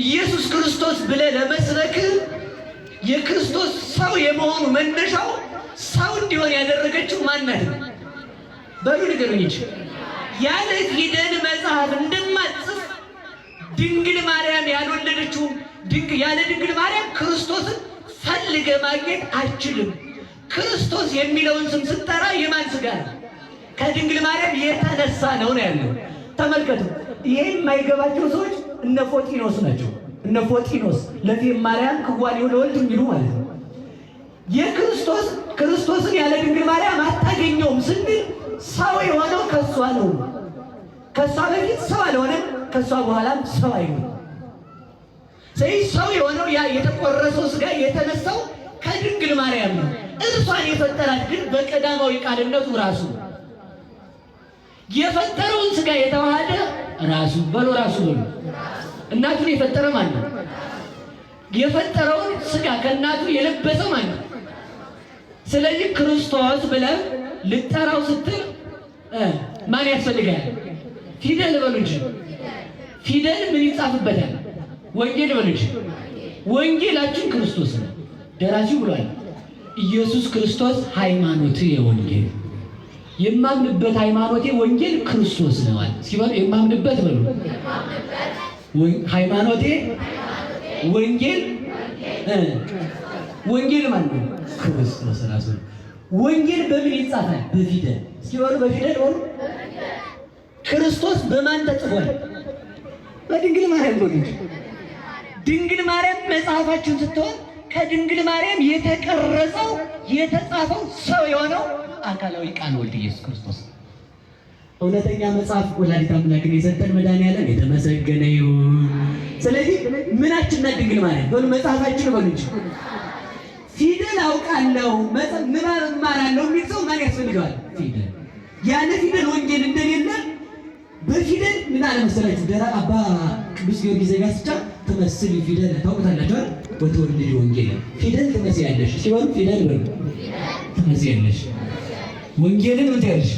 ኢየሱስ ክርስቶስ ብለህ ለመስበክ የክርስቶስ ሰው የመሆኑ መነሻው ሰው እንዲሆን ያደረገችው ማናት? በሉ ንገሩኝ እንጂ ያለ ፊደል መጽሐፍ እንደማትጽፍ ድንግል ማርያም ያልወለደችው ያለ ድንግል ማርያም ክርስቶስን ፈልገ ማግኘት አችልም። ክርስቶስ የሚለውን ስም ስጠራ የማን ስጋ ነው? ከድንግል ማርያም የተነሳ ነው ያለው። ተመልከቱ። ይሄ የማይገባቸው ሰዎች እነ ፎጢኖስ ናቸው። እነ ፎጢኖስ ለፊም ማርያም ክዋኔው ለወልድ የሚሉ ማለት ነው። ክርስቶስን ያለ ድንግል ማርያም አታገኘውም ስንል ሰው የሆነው ከሷ ነው። ከሷ በፊት ሰው አልሆነም፣ ከሷ በኋላም ሰው አይሆንም። ስለዚህ ሰው የሆነው ያ የተቆረሰው ስጋ የተነሳው ከድንግል ማርያም ነው። እርሷን የፈጠራት ግን በቀዳማዊ ቃልነቱ ራሱ የፈጠረውን ስጋ የተዋሃደ ራሱ በሎ ራሱ በሎ እናቱን የፈጠረ ማን ነው? የፈጠረውን ስጋ ከእናቱ የለበሰው ማን ነው? ስለዚህ ክርስቶስ ብለህ ልጠራው ስትል ማን ያስፈልጋል? ፊደል በሉ እንጂ። ፊደል ምን ይጻፍበታል? ወንጌል በሉ እንጂ። ወንጌላችን ክርስቶስ ነው። ደራሲው ብሏል፣ ኢየሱስ ክርስቶስ ሃይማኖት የወንጌል የማምንበት ሃይማኖቴ ወንጌል ክርስቶስ ነው አለ። እስኪ በሉ የማምንበት በሉ ሃይማኖቴ ወንጌል ወንጌል ማለት ነው ክርስቶስ ራሱ። ወንጌል በምን ይጻፋል? በፊደል። እስኪ በሉ በፊደል በሉ። ክርስቶስ በማን ተጽፏል? በድንግል ማርያም ነው። ድንግል ማርያም መጽሐፋችን ስትሆን ከድንግል ማርያም የተቀረጸው የተጻፈው ሰው የሆነው አካላዊ ቃል ወልድ ኢየሱስ ክርስቶስ እውነተኛ መጽሐፍ ወላዲተ አምላክን የሰጠን መድኃኒዓለም የተመሰገነ ይሁን። ስለዚህ ምናችን ናት ድንግል ማርያም? በሉ መጽሐፋችን በሉ እንጂ ፊደል አውቃለሁ ምናምን እማራለሁ የሚል ሰው ማን ያስፈልገዋል? ፊደል። ያለ ፊደል ወንጌል እንደሌለ በፊደል ምን አለ መሰላችሁ? ደራ አባ ቅዱስ ጊዮርጊስ ዘጋስጫ ትመስል ፊደል ታውቁታላችሁ አይደል? ወተወልድ ወንጌል ፊደል ትመስያለሽ ሲሆን ፊደል በሉ ትመስያለሽ ወንጌልን ምን ትያለሽ?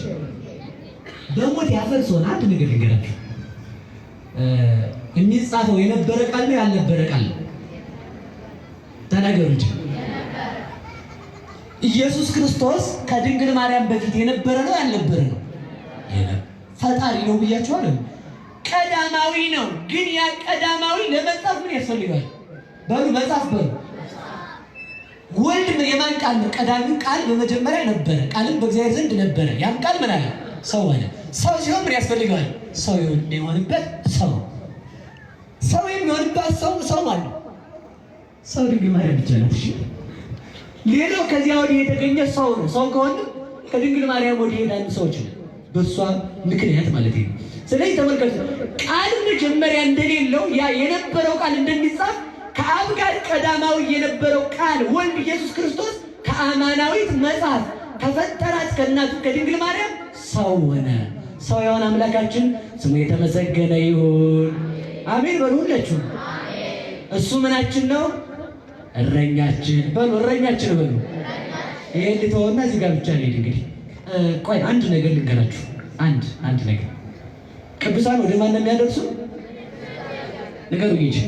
በሞት ያፈርሶን አንድ ነገር ልንገራችሁ። የሚጻፈው የነበረ ቃል ነው ያልነበረ ቃል ነው? ተናገሩ እንጂ። ኢየሱስ ክርስቶስ ከድንግል ማርያም በፊት የነበረ ነው ያልነበረ ነው? ፈጣሪ ነው ብያችኋለሁ። ቀዳማዊ ነው። ግን ያ ቀዳማዊ ለመጻፍ ምን ያስፈልጋል? በሉ መጻፍ በሉ። ወልድ የማን ቃል ነው? ቀዳሚ ቃል በመጀመሪያ ነበረ፣ ቃልም በእግዚአብሔር ዘንድ ነበረ። ያም ቃል ምን አለ? ሰው ሆነ። ሰው ሲሆን ምን ያስፈልገዋል? ሰው የሚሆንበት ሰው የሚሆንበት ሰው ማለት ሰው ድንግል ማርያም ብቻ ናት። ሌላው ከዚያ ወዲህ የተገኘ ሰው ነው። ሰው ከሆነ ከድንግል ማርያም ወዲህ የዳኑ ሰዎች ነው፣ በእሷ ምክንያት ማለት ነው። ስለዚህ ተመልከቱ፣ ቃል መጀመሪያ እንደሌለው ያ የነበረው ቃል እንደሚጻፍ ከአብ ጋር ቀዳማዊ የነበረው ቃል ወልድ ኢየሱስ ክርስቶስ ከአማናዊት መጽሐፍ ከፈጠራት ከእናቱ ከድንግል ማርያም ሰው ሆነ። ሰው የሆነ አምላካችን ስሙ የተመሰገነ ይሁን። አሜን በሉ ሁላችሁ። እሱ ምናችን ነው? እረኛችን በሉ። እረኛችን በሉ። ይሄ ልተውና እዚህ ጋር ብቻ ነው እንግዲህ። ቆይ አንድ ነገር ልንገራችሁ። አንድ ነገር ቅዱሳን ወደ ማን ነው የሚያደርሱ? ንገሩኝ እንጂ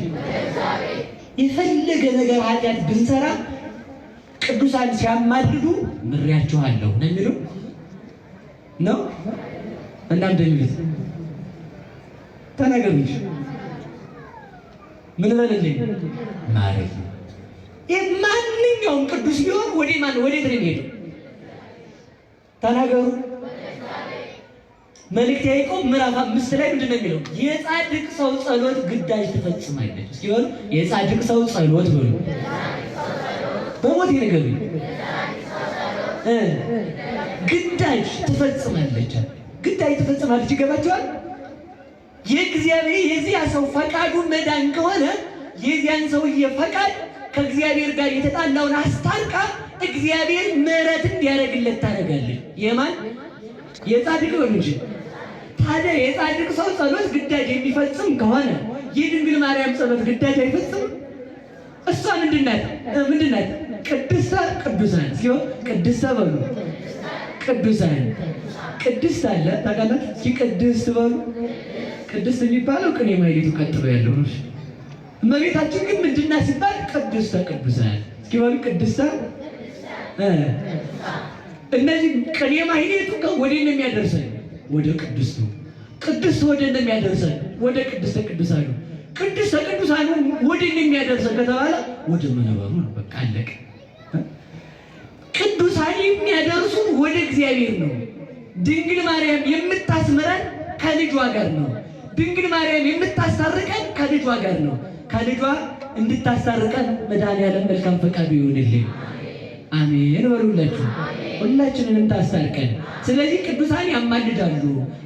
የፈለገ ነገር ኃጢአት ብንሰራ ቅዱሳን ሲያማልዱ ምሬያችኋለሁ ነው የሚሉ ነው። እናንተ የሚሉት ተናገሩ እንጂ ምን በለልኝ ማለት ነው። ማንኛውም ቅዱስ ቢሆን ወዴት ነው የሚሄደው? ተናገሩ። መልእክተ ያዕቆብ ምዕራፍ 5 ላይ ምንድን ነው የሚለው? የጻድቅ ሰው ጸሎት ግዳጅ ትፈጽማለች። እስኪ በሉ የጻድቅ ሰው ጸሎት በሉ። በሞት ይነገሩኝ ግዳጅ ትፈጽማለች። ግዳጅ ትፈጽማለች። ይገባቸዋል። የእግዚአብሔር የዚያ ሰው ፈቃዱ መዳን ከሆነ የዚያን ሰውዬ ፈቃድ ከእግዚአብሔር ጋር የተጣላውን አስታርቃ እግዚአብሔር ምሕረት እንዲያደርግለት ታደርጋለች። የማን የጻድቅ ነው እንጂ። ታዲያ የጻድቅ ሰው ጸሎት ግዳጅ የሚፈጽም ከሆነ የድንግል ማርያም ጸሎት ግዳጅ አይፈጽም? እሷ ምንድናት? ቅድስተ ቅዱሳን ሲሆን ቅድስተ በሉ። ቅዱሳን ቅድስት አለ ታውቃላችሁ? እስኪ ቅድስት በሉ። ቅድስት የሚባለው ቅኔ ማኅሌቱ ቀጥሎ ያለው ነው። እመቤታችን ግን ምንድናት ሲባል ቅድስተ ቅዱሳን። እስኪ በሉ ቅድስተ። እነዚህ ቅኔ ማኅሌቱ ወዴት ነው የሚያደርሰን? ወደ ቅድስቱ። ቅድስት ወዴት ነው የሚያደርሰን? ወደ ቅድስተ ቅዱሳኑ። ቅድስተ ቅዱሳኑ ወዴት ነው የሚያደርሰን ከተባለ ወደ መንበሩ ነው። በቃ አለቀ። ቅዱሳን የሚያደርሱን ወደ እግዚአብሔር ነው። ድንግል ማርያም የምታስምረን ከልጇ ጋር ነው። ድንግል ማርያም የምታስታርቀን ከልጇ ጋር ነው። ከልጇ እንድታስታርቀን መድኃኒዓለም መልካም ፈቃዱ ይሁንልኝ። አሜን በሉላችሁ። ሁላችንንም ታስታርቀን። ስለዚህ ቅዱሳን ያማልዳሉ፣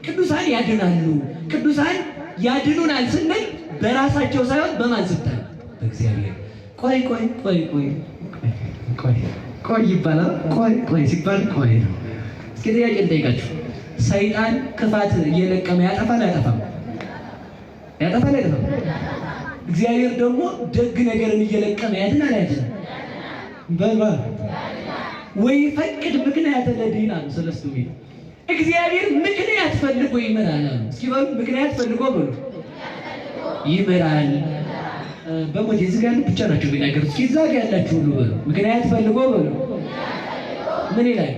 ቅዱሳን ያድናሉ። ቅዱሳን ያድኑናል ስንል በራሳቸው ሳይሆን በማን ስልጣን? በእግዚአብሔር። ቆይ ይባላል። ቆይ ሲባል ቆይ ነው። እስኪ ጥያቄ እንጠይቃችሁ። ሰይጣን ክፋት እየለቀመ ያጠፋል አያጠፋም? ያጠፋል አይጠፋም? እግዚአብሔር ደግሞ ደግ ነገርን እየለቀመ ያድናል አያድንም? በልባል ወይ ፈቅድ ምክንያት ለድኅን አሉ ሰለስቱ ምዕት። እግዚአብሔር ምክንያት ፈልጎ ይምራል አሉ። እስኪ በሉ ምክንያት ፈልጎ በሉ ይምራል። በሞት እዚህ ጋር ብቻ ናቸው ቢናገሩ። እስኪ እዛ ጋር ያላችሁ ሁሉ በሉ ምክንያት ፈልጎ በሉ። ምን ይላል?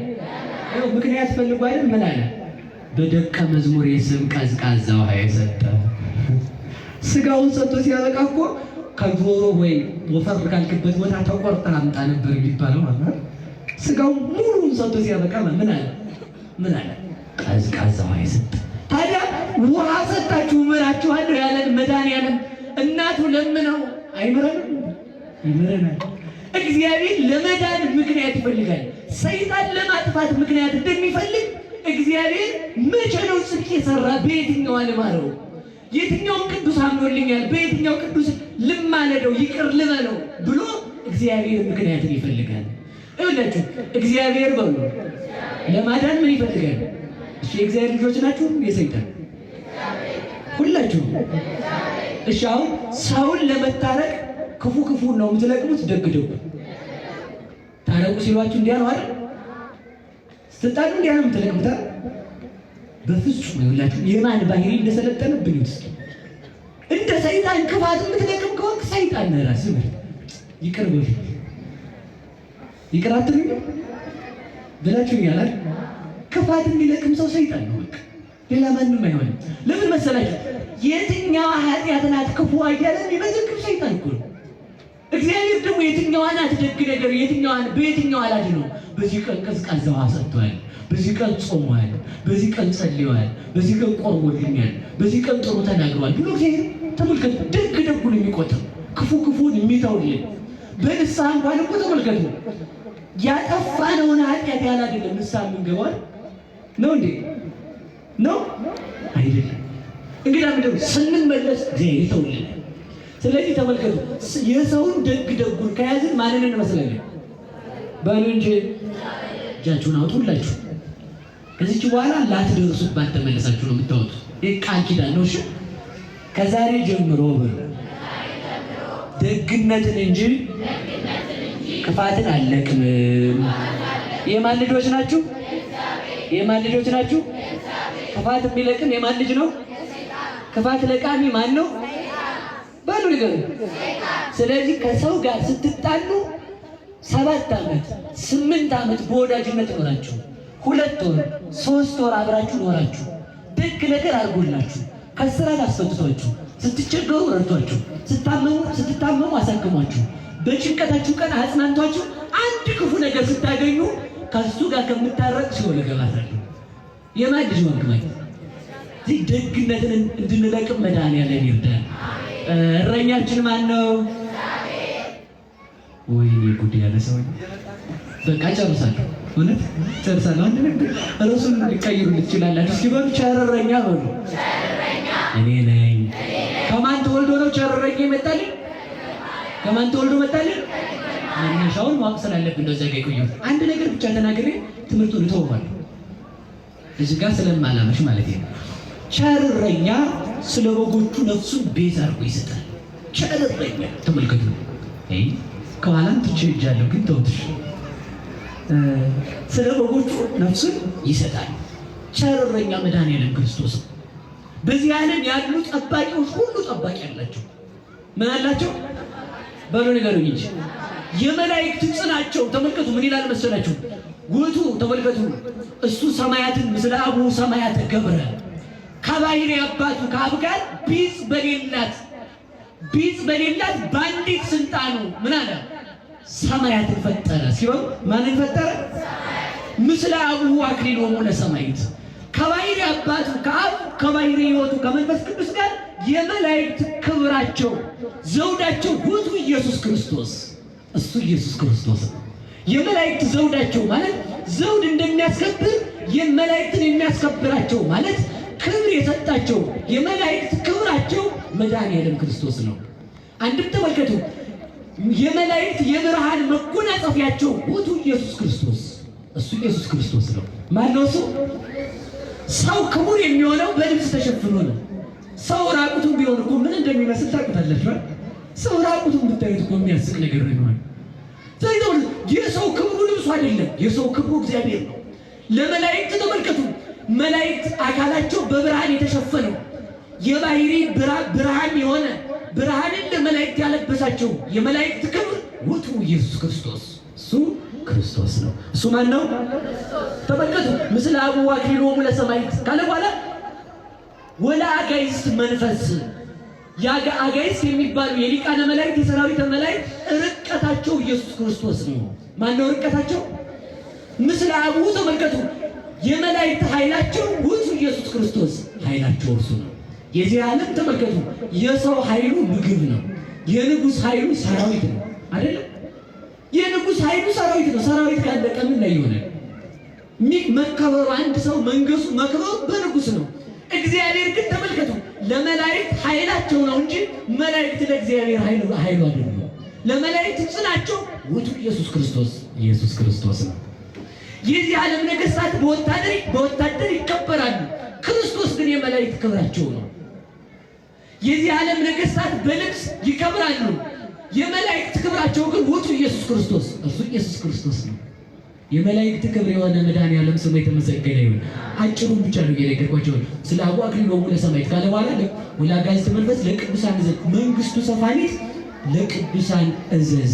ያው ምክንያት ፈልጎ አይደል? ምን አለ? በደቀ መዝሙር የስም ቀዝቃዛ ውሃ የሰጠ ስጋውን ሰጥቶ ሲያበቃ እኮ ከጆሮ ወይ ወፈር ካልክበት ቦታ ተቆርጠህ አምጣ ነበር የሚባለው ማለት። ስጋውን ሙሉውን ሰጥቶ ሲያበቃ ምን አለ? ቀዝቃዛ ውሃ የሰጠ። ታዲያ ውሃ ሰጣችሁ እምራችኋለሁ ያለን መድኃኒዓለም እናቱ ለምነው አይምረንም? ይምረናል። እግዚአብሔር ለመዳን ምክንያት ይፈልጋል። ሰይጣን ለማጥፋት ምክንያት እንደሚፈልግ እግዚአብሔር መቼ ነው ጽድቅ የሰራ? በየትኛው አልማረው? የትኛውን ቅዱስ አምኖልኛል? በየትኛው ቅዱስ ልማለደው ይቅር ልበለው ብሎ እግዚአብሔር ምክንያትን ይፈልጋል። ይኸውላችሁ እግዚአብሔር በሉ ለማዳን ምን ይፈልጋል? እሺ የእግዚአብሔር ልጆች ናችሁ? የሰይጣን ሁላችሁ? እሺ አሁን ሰውን ለመታረቅ ክፉ ክፉን ነው የምትለቅሙት፣ ደግ ደጉ ታረቁ ሲሏችሁ እንዲያ ነው አይደል? ስትጣሉ እንዲያ ነው የምትለቅሙት። በፍጹም ይኸውላችሁ የማን ባህሪ እንደሰለጠነብኝ እስኪ እንደ ሰይጣን ክፋት የምትለቅም ከሆንክ ሰይጣን ነህ ራስህ ማለት ይቅር በል ይቅር አትሉኝ ብላችሁኛል አይደል? ክፋት የሚለቅም ሰው ሰይጣን ነው በቃ ሌላ ማንም አይሆንም። ለምን መሰላችሁ? የትኛዋ ኃጢአት ናት ክፉ እያለ የሚመዘግብ ሰይጣን እኮ ነው። እግዚአብሔር ደግሞ የትኛዋ ናት ደግ ነገር የትኛዋን በየትኛው አላድነው? በዚህ ቀን ቀዝቃዛ ውሃ ሰጥቷል፣ በዚህ ቀን ጾሟል፣ በዚህ ቀን ጸልዋል፣ በዚህ ቀን ቆርቦልኛል፣ በዚህ ቀን ጥሩ ተናግሯል ብሎ እግዚአብሔር ተመልከቱ፣ ደግ ደጉን የሚቆጥር ክፉ ክፉን የሚተውልን በንስሐ እንኳን እኮ ተመልከቱ ያጠፋነውን ኃጢአት ያላደለም ንስሐ የምንገባው ነው እንዴ? ነው አይደለም? እንግዲህ ምንድነው ስንመለስ እግዚአብሔር ይተውልን። ስለዚህ ተመልከቱ የሰውን ደግ ደጉን ከያዝን ማንን እንመስላለን? በሉ እንጂ እጃችሁን አውጡላችሁ። ከዚች በኋላ ላትደርሱባት ተመለሳችሁ ነው የምታወጡት። ይህ ቃል ኪዳን ነው። እሺ ከዛሬ ጀምሮ ብሎ ደግነትን እንጂ ክፋትን አልለቅምም። የማን ልጆች ናችሁ? የማን ልጆች ናችሁ? ክፋት የሚለቅም የማን ልጅ ነው? ክፋት ለቃሚ ማን ነው? በሉ ንገሩ። ስለዚህ ከሰው ጋር ስትጣሉ 7 ዓመት 8 ዓመት በወዳጅነት ኖራችሁ 2 ወር 3 ወር አብራችሁ ኖራችሁ ደግ ነገር አድርጎላችሁ ከስራት አስፈትቷችሁ ስትቸገሩ ረድቷችሁ ስትታመሙ አሳክሟችሁ በጭንቀታችሁ ቀን አጽናንቷችሁ አንድ ክፉ ነገር ስታገኙ ከሱ ጋር ከምታረቅ ሲሆን ገባታለሁ የማን ልጅ ወንክ ማለት እዚህ ደግነትን እንድንለቅም መድኃኒዓለም ይርዳል። እረኛችን ማን ነው? ወይኔ ጉድ ያለ ሰው በቃ ጨርሳለሁ። እውነት ጨርሳለሁ። አንድ ነገር እርሱን ሊቀይሩ ትችላላችሁ። እስኪ በሉ ቸር እረኛ በሉ። እኔ ነኝ። ከማን ተወልዶ ነው ቸር እረኛ ይመጣልኝ? ከማን ተወልዶ መጣልኝ? መነሻውን ማወቅ ስላለብን ነው። እዚያ ጋር ይቆዩ። አንድ ነገር ብቻ ተናግሬ ትምህርቱን እተወዋለሁ። እዚህ ጋር ስለማላመሽ ማለት ነው። ቸር እረኛ ስለ በጎቹ ነፍሱን ቤዛ አድርጎ ይሰጣል። ቸር እረኛ ተመልከቱ። ከኋላም ትቼ እጃለሁ ግን ተውትሽ። ስለ በጎቹ ነፍሱን ይሰጣል። ቸር እረኛ መድኃኒዓለም ክርስቶስ። በዚህ ዓለም ያሉ ጠባቂዎች ሁሉ ጠባቂ አላቸው። ምን አላቸው? በሉ ንገሩኝ እንጂ የመላእክት ጽናቸው ተመልከቱ። ምን ይላል መሰላችሁ? ውእቱ ተመልከቱ እሱ ሰማያትን ምስለ አቡ ሰማያተ ገብረ ከባሕሪ አባቱ ከአብ ጋር ቢጽ በሌላት በአንዲት ስልጣኑ ምን አለ? ሰማያትን ፈጠረ። ሲሆን ማንን ፈጠረ? ምስለ አቡ አክሊሎሙ ለሰማዕት ከባሕሪ አባቱ ከአብ ከባሕሪ ሕይወቱ ከመንፈስ ቅዱስ ጋር የመላእክት ክብራቸው ዘውዳቸው ውእቱ ኢየሱስ ክርስቶስ። እሱ ኢየሱስ ክርስቶስ የመላእክት ዘውዳቸው ማለት ዘውድ እንደሚያስከብር የመላእክትን የሚያስከብራቸው ማለት ክብር የሰጣቸው የመላእክት ክብራቸው መድኃኒዓለም ክርስቶስ ነው። አንድም ተመልከቱ የመላእክት የብርሃን መጎናጸፊያቸው ውእቱ ኢየሱስ ክርስቶስ። እሱ ኢየሱስ ክርስቶስ ነው። ማነው እሱ? ሰው ክቡር የሚሆነው በልብስ ተሸፍኖ ነው። ሰው ራቁቱን ቢሆን እኮ ምን እንደሚመስል ታውቁታላችሁ። ሰው ራቁቱን ብታዩት እኮ የሚያስቅ ነገር ነው የሚሆነው። የሰው ክብሩ ልብሱ አይደለም፣ የሰው ክብሩ እግዚአብሔር ነው። ለመላእክት ተመልከቱ መላእክት አካላቸው በብርሃን የተሸፈነው የባሕሪ ብርሃን የሆነ ብርሃንን ለመላእክት ያለበሳቸው የመላእክት ክብር ውእቱ ኢየሱስ ክርስቶስ። እሱ ክርስቶስ ነው። እሱ ማን ነው? ተመልከቱ ምስለ አቡ አክሊሎሙ ለሰማዕት ካለ በኋላ ወለ አጋዕዝት መንፈስ አጋዕዝት የሚባሉ የሊቃነ መላእክት የሰራዊተ መላእክት ርቀታቸው ኢየሱስ ክርስቶስ ነው። ማን ነው ርቀታቸው? ምስለ አቡ ተመልከቱ የመላእክት ኃይላቸው ውእቱ ኢየሱስ ክርስቶስ። ኃይላቸው እርሱ ነው። የዚህ ዓለም ተመልከቱ የሰው ኃይሉ ምግብ ነው። የንጉሥ ኃይሉ ሰራዊት ነው አይደለም? ኃይሉ ሰራዊት ነው። ሰራዊት ካለቀ ምን ላይ ይሆናል? መከበሩ አንድ ሰው መንገሱ መክበሩ በንጉስ ነው። እግዚአብሔር ግን ተመልከቱ፣ ለመላእክት ኃይላቸው ነው እንጂ መላእክት ለእግዚአብሔር ኃይሉ አይደሉም። ለመላእክት ጽናቸው ውጡ ኢየሱስ ክርስቶስ ነው። የዚህ ዓለም ነገሥታት በወታደር ይከበራሉ። ክርስቶስ ግን የመላእክት ክብራቸው ነው። የዚህ ዓለም ነገሥታት በልብስ ይከብራሉ። የመላእክት ክብራቸው ግን ውጡ ኢየሱስ ክርስቶስ ነው። የመላእክት ክብር የሆነ መድኃኒዓለም ስሙ የተመሰገነ ይሁን። አጭሩን ብቻ ነው የነገርኳቸው። ስለ አቡ አክሊሎሙ ለሰማዕታት ካለ በኋላ ወለአጋዕዝተ መንፈስ ለቅዱሳን እዘዝ መንግሥቱ ሰፋኒት ለቅዱሳን እዘዝ።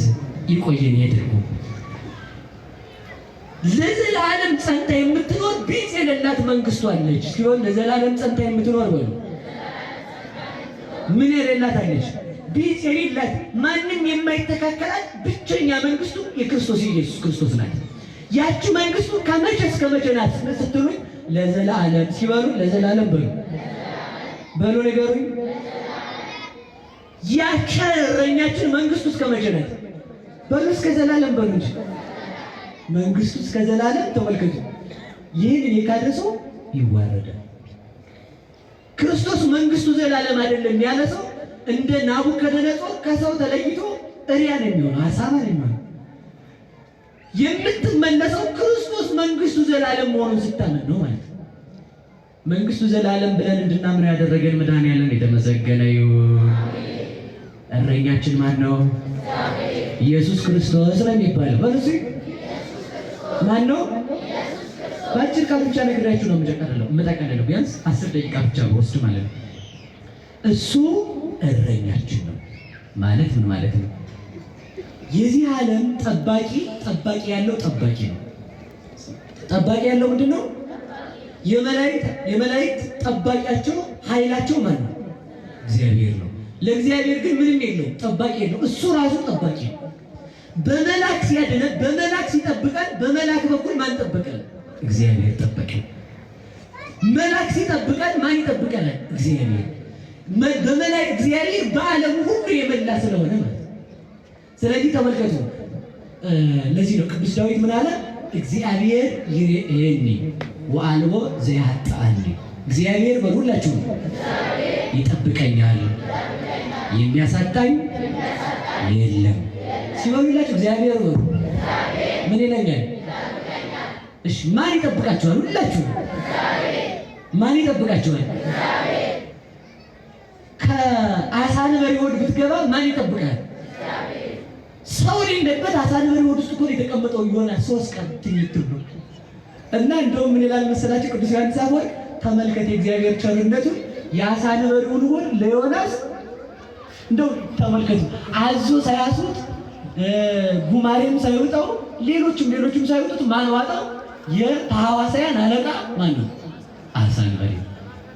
ይቆየን ይደርጉ ለዘላለም ጸንታ የምትኖር ቢጽ የሌላት መንግስቱ አለች ሲሆን ለዘላለም ጸንታ የምትኖር ወይ ምን የሌላት አለች? ቢጽ የሌላት ማንም የማይተካከላት ብቸኛ መንግስቱ የክርስቶስ ኢየሱስ ክርስቶስ ናት። ያቺ መንግስቱ ከመቼ እስከ መቼ ናት ስትሉኝ፣ ለዘላለም ሲበሉ ለዘላለም በሉ ነገሩኝ። ያቺ እረኛችን መንግስቱ እስከ መቼ ናት? በሉ እስከ ዘላለም በሉ እንጂ መንግስቱ እስከ ዘላለም። ተመልከቱ፣ ይህን የካደ ሰው ይዋረዳል። ክርስቶስ መንግስቱ ዘላለም አይደለም ያለ ሰው እንደ ናቡከደነጾር ከሰው ተለይቶ እሪያ ነው የሚሆነው፣ አሳማ ነው የሚሆነው። የምትመለሰው ክርስቶስ መንግስቱ ዘላለም መሆኑን ስታምን ነው ማለት ነው። መንግስቱ ዘላለም ብለን እንድናምን ያደረገን መድኃኒዓለም የተመሰገነ ይሁን። እረኛችን ማን ነው? ኢየሱስ ክርስቶስ ነው የሚባለው። በሉሲ ማን ነው? በአጭር ቃል ብቻ ነግራችሁ ነው የምጠቀልለው። ቢያንስ 10 ደቂቃ ብቻ ወስድ ማለት ነው። እሱ እረኛችን ነው ማለት ምን ማለት ነው? የዚህ ዓለም ጠባቂ ያለው ጠባቂ ነው። ጠባቂ ያለው ምንድን ነው? የመላእክት ጠባቂያቸው ኃይላቸው ማን ነው? እግዚአብሔር ነው። ለእግዚአብሔር ግን ምንም የለው፣ ጠባቂ የለው። እሱ ራሱ ጠባቂ ነው። በመላክ ሲያድነን፣ በመላክ ሲጠብቀን፣ በመላክ በኩል ማን ጠበቀን? እግዚአብሔር ጠበቀን። መላክ ሲጠብቀን ማን ይጠብቀናል? እግዚአብሔር። በመላክ እግዚአብሔር በዓለሙ ሁሉ የመላ ስለሆነ ማለት። ስለዚህ ተመልከቱ፣ ለዚህ ነው ቅዱስ ዳዊት ምን አለ? እግዚአብሔር ይሬኒ ወአልቦ ዘያጣኒ። እግዚአብሔር በሁላችሁ ይጠብቀኛል፣ የሚያሳጣኝ የለም። ሲበሉላችሁ እግዚአብሔር በሉ ምን ይለኛል? እሺ ማን ይጠብቃችኋል? ሁላችሁ ማን ይጠብቃችኋል? ከአሳ ነብር ሆድ ብትገባ ማን ይጠብቃል? ሰው ሊንደበት አሳ ነብር ሆድ ውስጥ እኮ የተቀመጠው ዮናስ 3 ቀን ትኝት ብሎ እና እንደውም ምን ይላል መሰላችሁ ቅዱስ ዮሐንስ አፈወርቅ፣ ተመልከት የእግዚአብሔር ቸርነቱን የአሳ ነብሩን ሆድ ለዮናስ እንደው ተመልከቱ፣ አዞ ሳያስሩት ጉማሬም ሳይወጣው ሌሎችም ሳይወጡት ማን ዋጣው? የሐዋሳያን አለቃ ማን ነው? አሳ ነብር።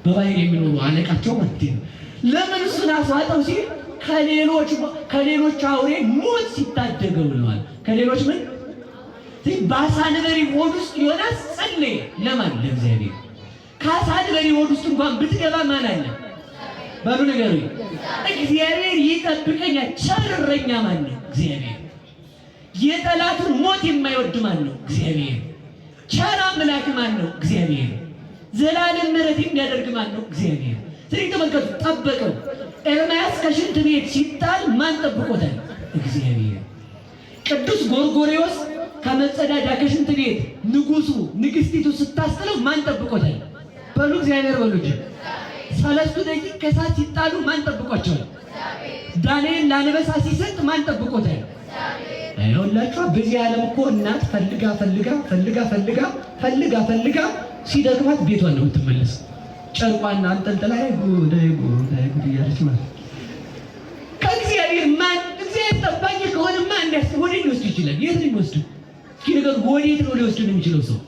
በባህር የሚኖሩ አለቃቸው ማለት ነው። ለምን እሱን አስዋጣው ሲል ከሌሎች አውሬ ሞት ሲታደገው ብለዋል። ከሌሎች ምን በአሳ ነብር ሆድ ውስጥ ዮናስ ጸለየ። ለማን? ለእግዚአብሔር። ከአሳ ነብር ሆድ ውስጥ እንኳን ብትገባ ማን አለ? በሉ ነገሩ። እግዚአብሔር ይጠብቀኛል። ቸር እረኛ ማን ነው? እግዚአብሔር። የጠላቱን ሞት የማይወድ ማን ነው? እግዚአብሔር። ቸር አምላክ ማን ነው? እግዚአብሔር። ዘላለም ምሕረት የሚያደርግ ማን ነው? እግዚአብሔር። ስለዚህ ተመልከቱ፣ ጠበቀው። ኤርምያስ ከሽንት ቤት ሲጣል ማን ጠብቆታል? እግዚአብሔር። ቅዱስ ጎርጎርዮስ ከመጸዳጃ ከሽንት ቤት ንግስቲቱ ስታስጥለው ማን ጠብቆታል? በሉ እግዚአብሔር በሉ እንጂ። 3 ደቂቅ ከእሳት ሲጣሉ ማን ጠብቋቸዋል? ዳንኤል ለአንበሳ ሲሰጥ ማን ጠብቆታል? አይሁላችሁ። በዚህ ዓለም እኮ እናት ፈልጋ ሲደክማት ቤቷን ነው የምትመለስ። ጨርቋና አንጠልጥላ ጉድ እያለች ማለት ከእግዚአብሔር ማን እግዚአብሔር ጠባቂ ከሆነ ማን ወዴት ሊወስድ ይችላል? የት ሊወስድ? እስኪ ነገር ወዴት ነው ሊወስድ የሚችለው? ሰው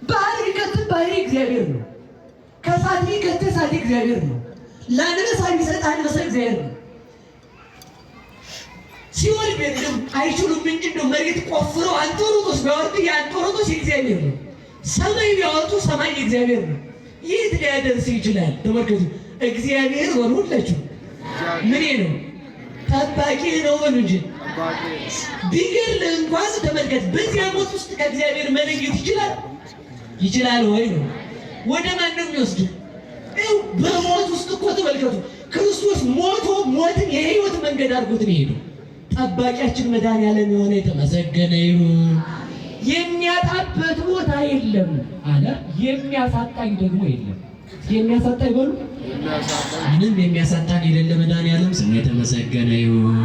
ባህር ቢከትል ባህር እግዚአብሔር ነው። ከእሳት ቢከትል እሳት እግዚአብሔር ነው። ለአንበሳ ቢሰጥ አንበሳ እግዚአብሔር ነው። ሲኦል ቢሄድም አይችሉም እንጂ እንደው መሬት ቆፍረው አንጦሮጦስ ቢያወጡ የአንጦሮጦስ የእግዚአብሔር ነው። ሰማይ ቢያወጡ ሰማይ የእግዚአብሔር ነው። የት ሊያደርስ ይችላል? ተመልከቱ። እግዚአብሔር በሉ ሁላችሁ ምን ነው? ጠባቂ ነው በሉ እንጂ ቢገል እንኳን ተመልከት፣ በዚያ ሞት ውስጥ ከእግዚአብሔር መለየት ይችላል? ይችላል ወይ ነው? ወደ ማን ነው የሚወስድ? በሞት ውስጥ እኮ ተመልከቱ፣ ክርስቶስ ሞቶ ሞትን የህይወት መንገድ አድርጎት ነው የሄደው። ጠባቂያችን መድኃኒዓለም የሆነ የተመሰገነ ይሁን። የሚያጣበት ቦታ የለም አለ፣ የሚያሳጣኝ ደግሞ የለም። የሚያሳጣኝ በሉ፣ ምንም የሚያሳጣን የሌለ መድኃኒዓለም ስሙ የተመሰገነ ይሁን።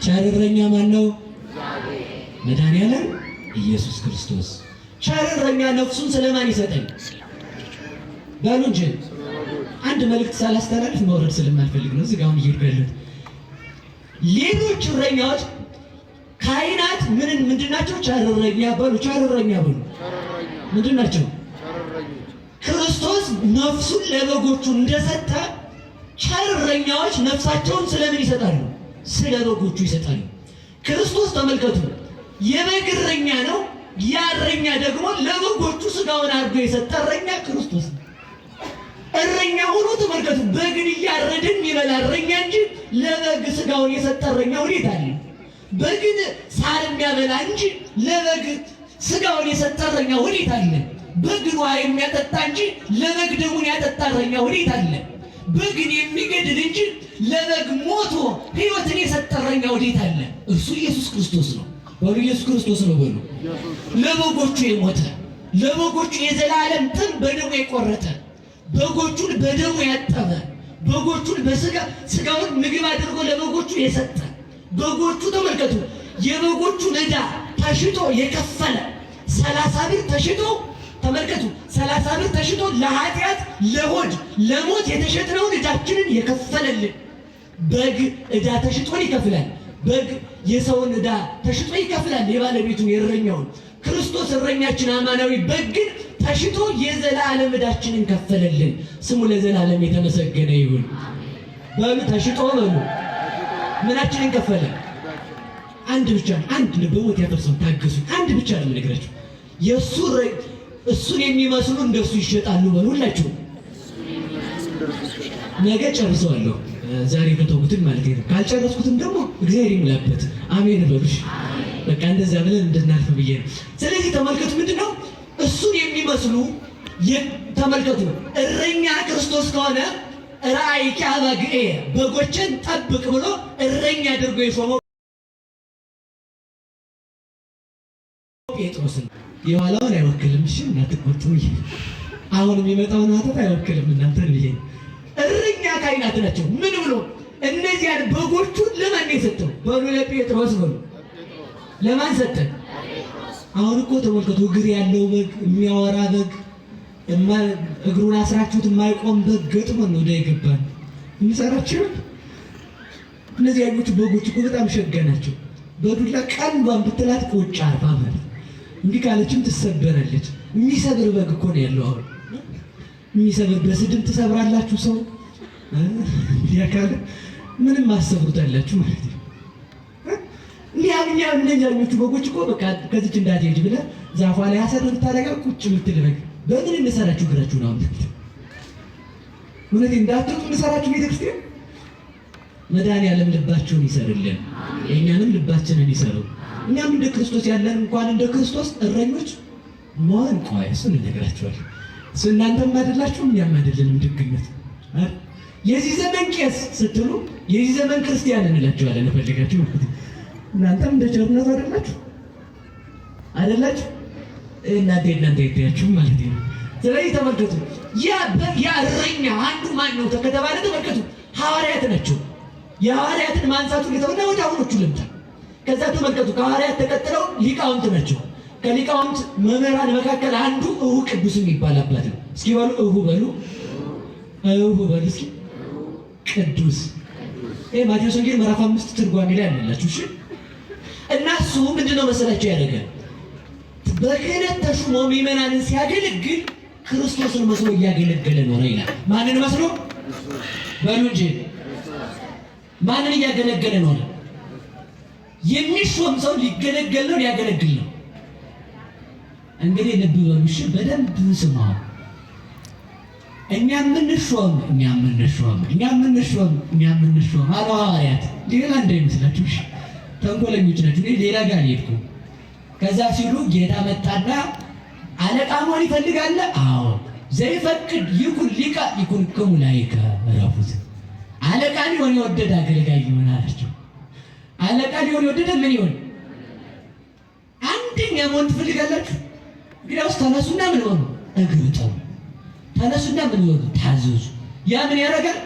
ቸር እረኛ ማን ነው? መድኃኒዓለም ኢየሱስ ክርስቶስ። ቸር እረኛ ነፍሱን ስለማን ይሰጠኝ በሉ እንጂ። አንድ መልእክት ሳላስተላልፍ መውረድ ስለማልፈልግ ነው። እዚጋውን እየሄድኩ ሌሎች እረኛዎች ካህናት ምንድናቸው? ቸር እረኛ በሉ፣ ቸር እረኛ በሉ። ምንድናቸው? ክርስቶስ ነፍሱን ለበጎቹ እንደሰጠ ቸር እረኛዎች ነፍሳቸውን ስለምን ይሰጣሉ? ስለ በጎቹ ይሰጣሉ። ክርስቶስ ተመልከቱ፣ የበግ እረኛ ነው። ያ እረኛ ደግሞ ለበጎቹ ስጋውን አድርጎ የሰጠ እረኛ ክርስቶስ ነው። እረኛ ሆኖ ተመልከቱ፣ በግን እያረድን የሚበላ እረኛ እንጂ ለበግ ስጋውን የሰጠ እረኛ ወዴት አለ? በግን ሳር የሚያበላ እንጂ ለበግ ስጋውን የሰጠ እረኛ ወዴት አለ? በግን ውሃ የሚያጠጣ እንጂ ለበግ ደሙን ያጠጣ እረኛ ወዴት አለ? በግን የሚገድል እንጂ ለበግ ሞቶ ሕይወትን የሰጠ እረኛ ወዴት አለ? እርሱ ኢየሱስ ክርስቶስ ነው። በሉ ኢየሱስ ክርስቶስ ነው በሉ። ለበጎቹ የሞተ ለበጎቹ የዘላለም ጥም በደሙ የቆረጠ በጎቹን በደሙ ያጠበ በጎቹን ስጋውን ምግብ አድርጎ ለበጎቹ የሰጠ በጎቹ ተመልከቱ፣ የበጎቹን ዕዳ ተሽጦ የከፈለ 30 ብር ተሽጦ ተመልከቱ፣ 30 ብር ተሽጦ ለኃጢአት ለሆድ ለሞት የተሸጥነውን ዕዳችንን የከፈለልን በግ ዕዳ ተሽጦን ይከፍላል። በግ የሰውን ዕዳ ተሽጦ ይከፍላል፣ የባለቤቱን የእረኛውን። ክርስቶስ እረኛችን አማናዊ በግ ግን ተሽጦ የዘላለም ዕዳችንን ከፈለልን። ስሙ ለዘላለም የተመሰገነ ይሁን። በሉ ተሽጦ በሉ ምናችንን ከፈለ? አንድ ብቻ ነው። አንድ በሞት ያፈርሰው ታገሱ። አንድ ብቻ ነው የምነግራችሁ። እሱን የሚመስሉ እንደሱ ይሸጣሉ። በሉ ሁላችሁ ነገ ጨርሰዋለሁ። ዛሬ ከተውኩትን ማለት ነው። ካልጨረስኩትም ደግሞ እግዚአብሔር ይምላበት። አሜን በሉሽ። በቃ እንደዛ ብለን እንድናልፍ ብዬ ነው። ስለዚህ ተመልከቱ፣ ምንድነው እሱን የሚመስሉ ተመልከቱ። እረኛ ክርስቶስ ከሆነ ራእይከ በግዕ በጎችን ጠብቅ ብሎ እረኛ አድርጎ የሾመው ጴጥሮስን የኋላውን አይወክልም። እሺ እናትቆጡ። አሁን የሚመጣውን ማተት አይወክልም እናንተን ብዬ። እረኛ ካህናት ናቸው። ምን ብሎ እነዚያን በጎቹን ለማን የሰጠው? በሉ ለጴጥሮስ በሉ። ለማን ሰጠ? አሁን እኮ ተመልከቱ፣ እግር ያለው በግ፣ የሚያወራ በግ፣ እግሩን አስራችሁት የማይቆም በግ ገጥሞን ነው ወደ ይገባል እንሰራችሁ። እነዚህ ያሉት በጎች እኮ በጣም ሸጋ ናቸው። በዱላ ቀንዷን ብትላት ቁጭ አርፋ ማለት እንዲህ ካለችም ትሰበራለች። የሚሰብር በግ እኮ ነው ያለው። አሁን የሚሰብር በስድብ ትሰብራላችሁ ሰው ያካለ ምንም አሰብሩታላችሁ ማለት ነው። እነኛኞቹ በጎች እኮ በቃ ከዚች እንዳትሄጂ ብለህ ዛፏ ላይ አሰር ብታደርጋ ቁጭ የምትል በግ በምን እንሰራችሁ? እግራችሁን አሁን እውነቴን እንዳትወጡ እንሰራችሁ። ቤተክርስቲያን መድኃኒዓለም ልባቸውን ይሰርልን፣ የእኛንም ልባችንን ይሰረው። እኛም እንደ ክርስቶስ ያለን እንኳን እንደ ክርስቶስ እረኞች መሆን ቆይ እሱን እነግራችኋለሁ። እሱ እናንተም አይደላችሁም እኛም አይደለንም። ድግነት የዚህ ዘመን ቄስ ስትሉ የዚህ ዘመን ክርስቲያን እንላችኋለን። እፈልጋችሁ እናንተም እንደ ቸርነቱ አይደላችሁ እናንተ ይታያችሁ ማለት ነው። ስለዚህ ተመልከቱ፣ ያ እረኛ አንዱ ማን ነው ከተባለ ተመልከቱ፣ ሐዋርያት ናቸው። የሐዋርያትን ማንሳቱ ሊተውና ወደ አሁኖቹ ልምጣ። ከዛ ተመልከቱ፣ ከሐዋርያት ተቀጥለው ሊቃውንት ናቸው። ከሊቃውንት መምህራን መካከል አንዱ እሁ ቅዱስ የሚባል አባት ነው። እስኪ በሉ እሁ በሉ፣ እሁ በሉ እስኪ ቅዱስ። ይሄ ማቴዎስ ወንጌል ምዕራፍ 5 ትርጓሜ ላይ አለላችሁ። እሺ እና እሱ ምንድነው መሰላችሁ ያደረገ በክህነት ተሹሞ ምዕመናንን ሲያገለግል ክርስቶስን መስሎ እያገለገለ ነው ይላል። ማንን መስሎ በሉ እንጂ ማንን እያገለገለ ነው? የሚሾም ሰው ሊገለገል ነው ሊያገለግል ነው። እንግዲህ ልብ በሉ እሺ፣ በደንብ ስሙ። እኛ የምንሾም አሉ ሐዋርያት። ሌላ እንዳይመስላችሁ እሺ። ተንኮለኞች ናቸው። እኔ ሌላ ጋር አልሄድኩም። ከዛ ሲሉ ጌታ መጣና አለቃ መሆን ይፈልጋል? አዎ ዘይፈቅድ ይኩን ሊቀ ይኩን ክሙ ላይከ ረፉት። አለቃ ሊሆን የወደደ አገልጋይ ይሆን አላቸው። አለቃ ሊሆን የወደደ ምን ይሆን? አንደኛ መሆን ትፈልጋላችሁ? እንግዲያውስ ተነሱና ምን ሆኑ? እግር ጠቡ። ተነሱና ምን ሆኑ? ታዘዙ። ያ ምን ያደርጋል?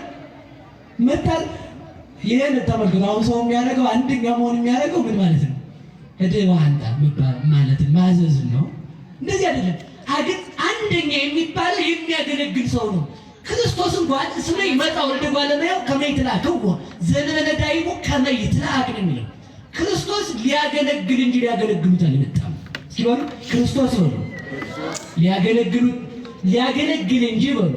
መጣል። ይሄን ተመልከቱ። አሁን ሰው የሚያደርገው አንደኛ መሆን የሚያደርገው ምን ማለት ነው? እድል ዋንጣ ማለት ማዘዝ ነው። እንደዚህ አይደለም። አንደኛ የሚባለው የሚያገለግል ሰው ነው። ክርስቶስ እንኳን እስመ ይመጣ ወልደ እጓለ እመሕያው ከመ ይትለአክዎ ዘእንበለ ዳይሙ ከመ ይትለአክ ነው የሚለው። ክርስቶስ ሊያገለግል እንጂ ሊያገለግሉት አልመጣም። እስኪ በሉ ክርስቶስ በሉ ሊያገለግል እንጂ በሉ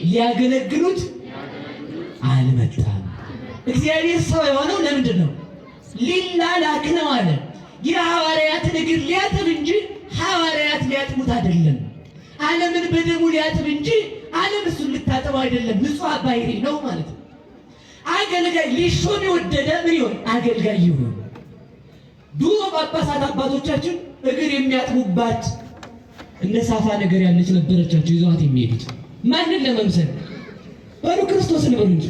ሊያገለግሉት አልመጣም። እግዚአብሔር ሰው የሆነው ለምንድን ነው? ሊላላክ ነው አለ። የሐዋርያትን እግር ሊያጥብ እንጂ ሐዋርያት ሊያጥቡት አይደለም። ዓለምን በደሙ ሊያጥብ እንጂ ዓለም እሱን ልታጥበው አይደለም። ንጹሕ ባሕርይ ነው ማለት ነው። አገልጋይ ሊሾም የወደደ ምን ይሆን? አገልጋይ ይሁን። ድሮ ጳጳሳት አባቶቻችን እግር የሚያጥቡባት እንደ ሳፋ ነገር ያለች ነበረቻቸው ይዘዋት የሚሄዱት ማንን ለመምሰል? በሉ ክርስቶስን በሉ እንጂ።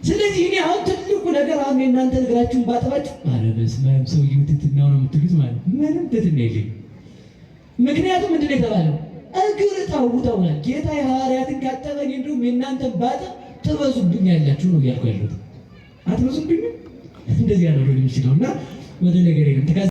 ስለዚህ እኔ አሁን ትልቁ ነገር አሁን የእናንተ እግራችሁን ባጠባችሁ ኧረ በስመ አብ ሰውዬው ትሕትናው ነው የምትሉት ማለት ምንም ትሕትና የለኝም። ምክንያቱም ምንድን ነው የተባለው? እግር ጠቡ ተብሏል። ጌታ የሐዋርያትን ካጠበ እኔ እንደውም የእናንተን ባጠብ ትበዙብኛላችሁ ነው እያልኩ ያለሁት። አትበዙብኝም? እንደዚህ ያለው የሚችለው እና ወደ ነገር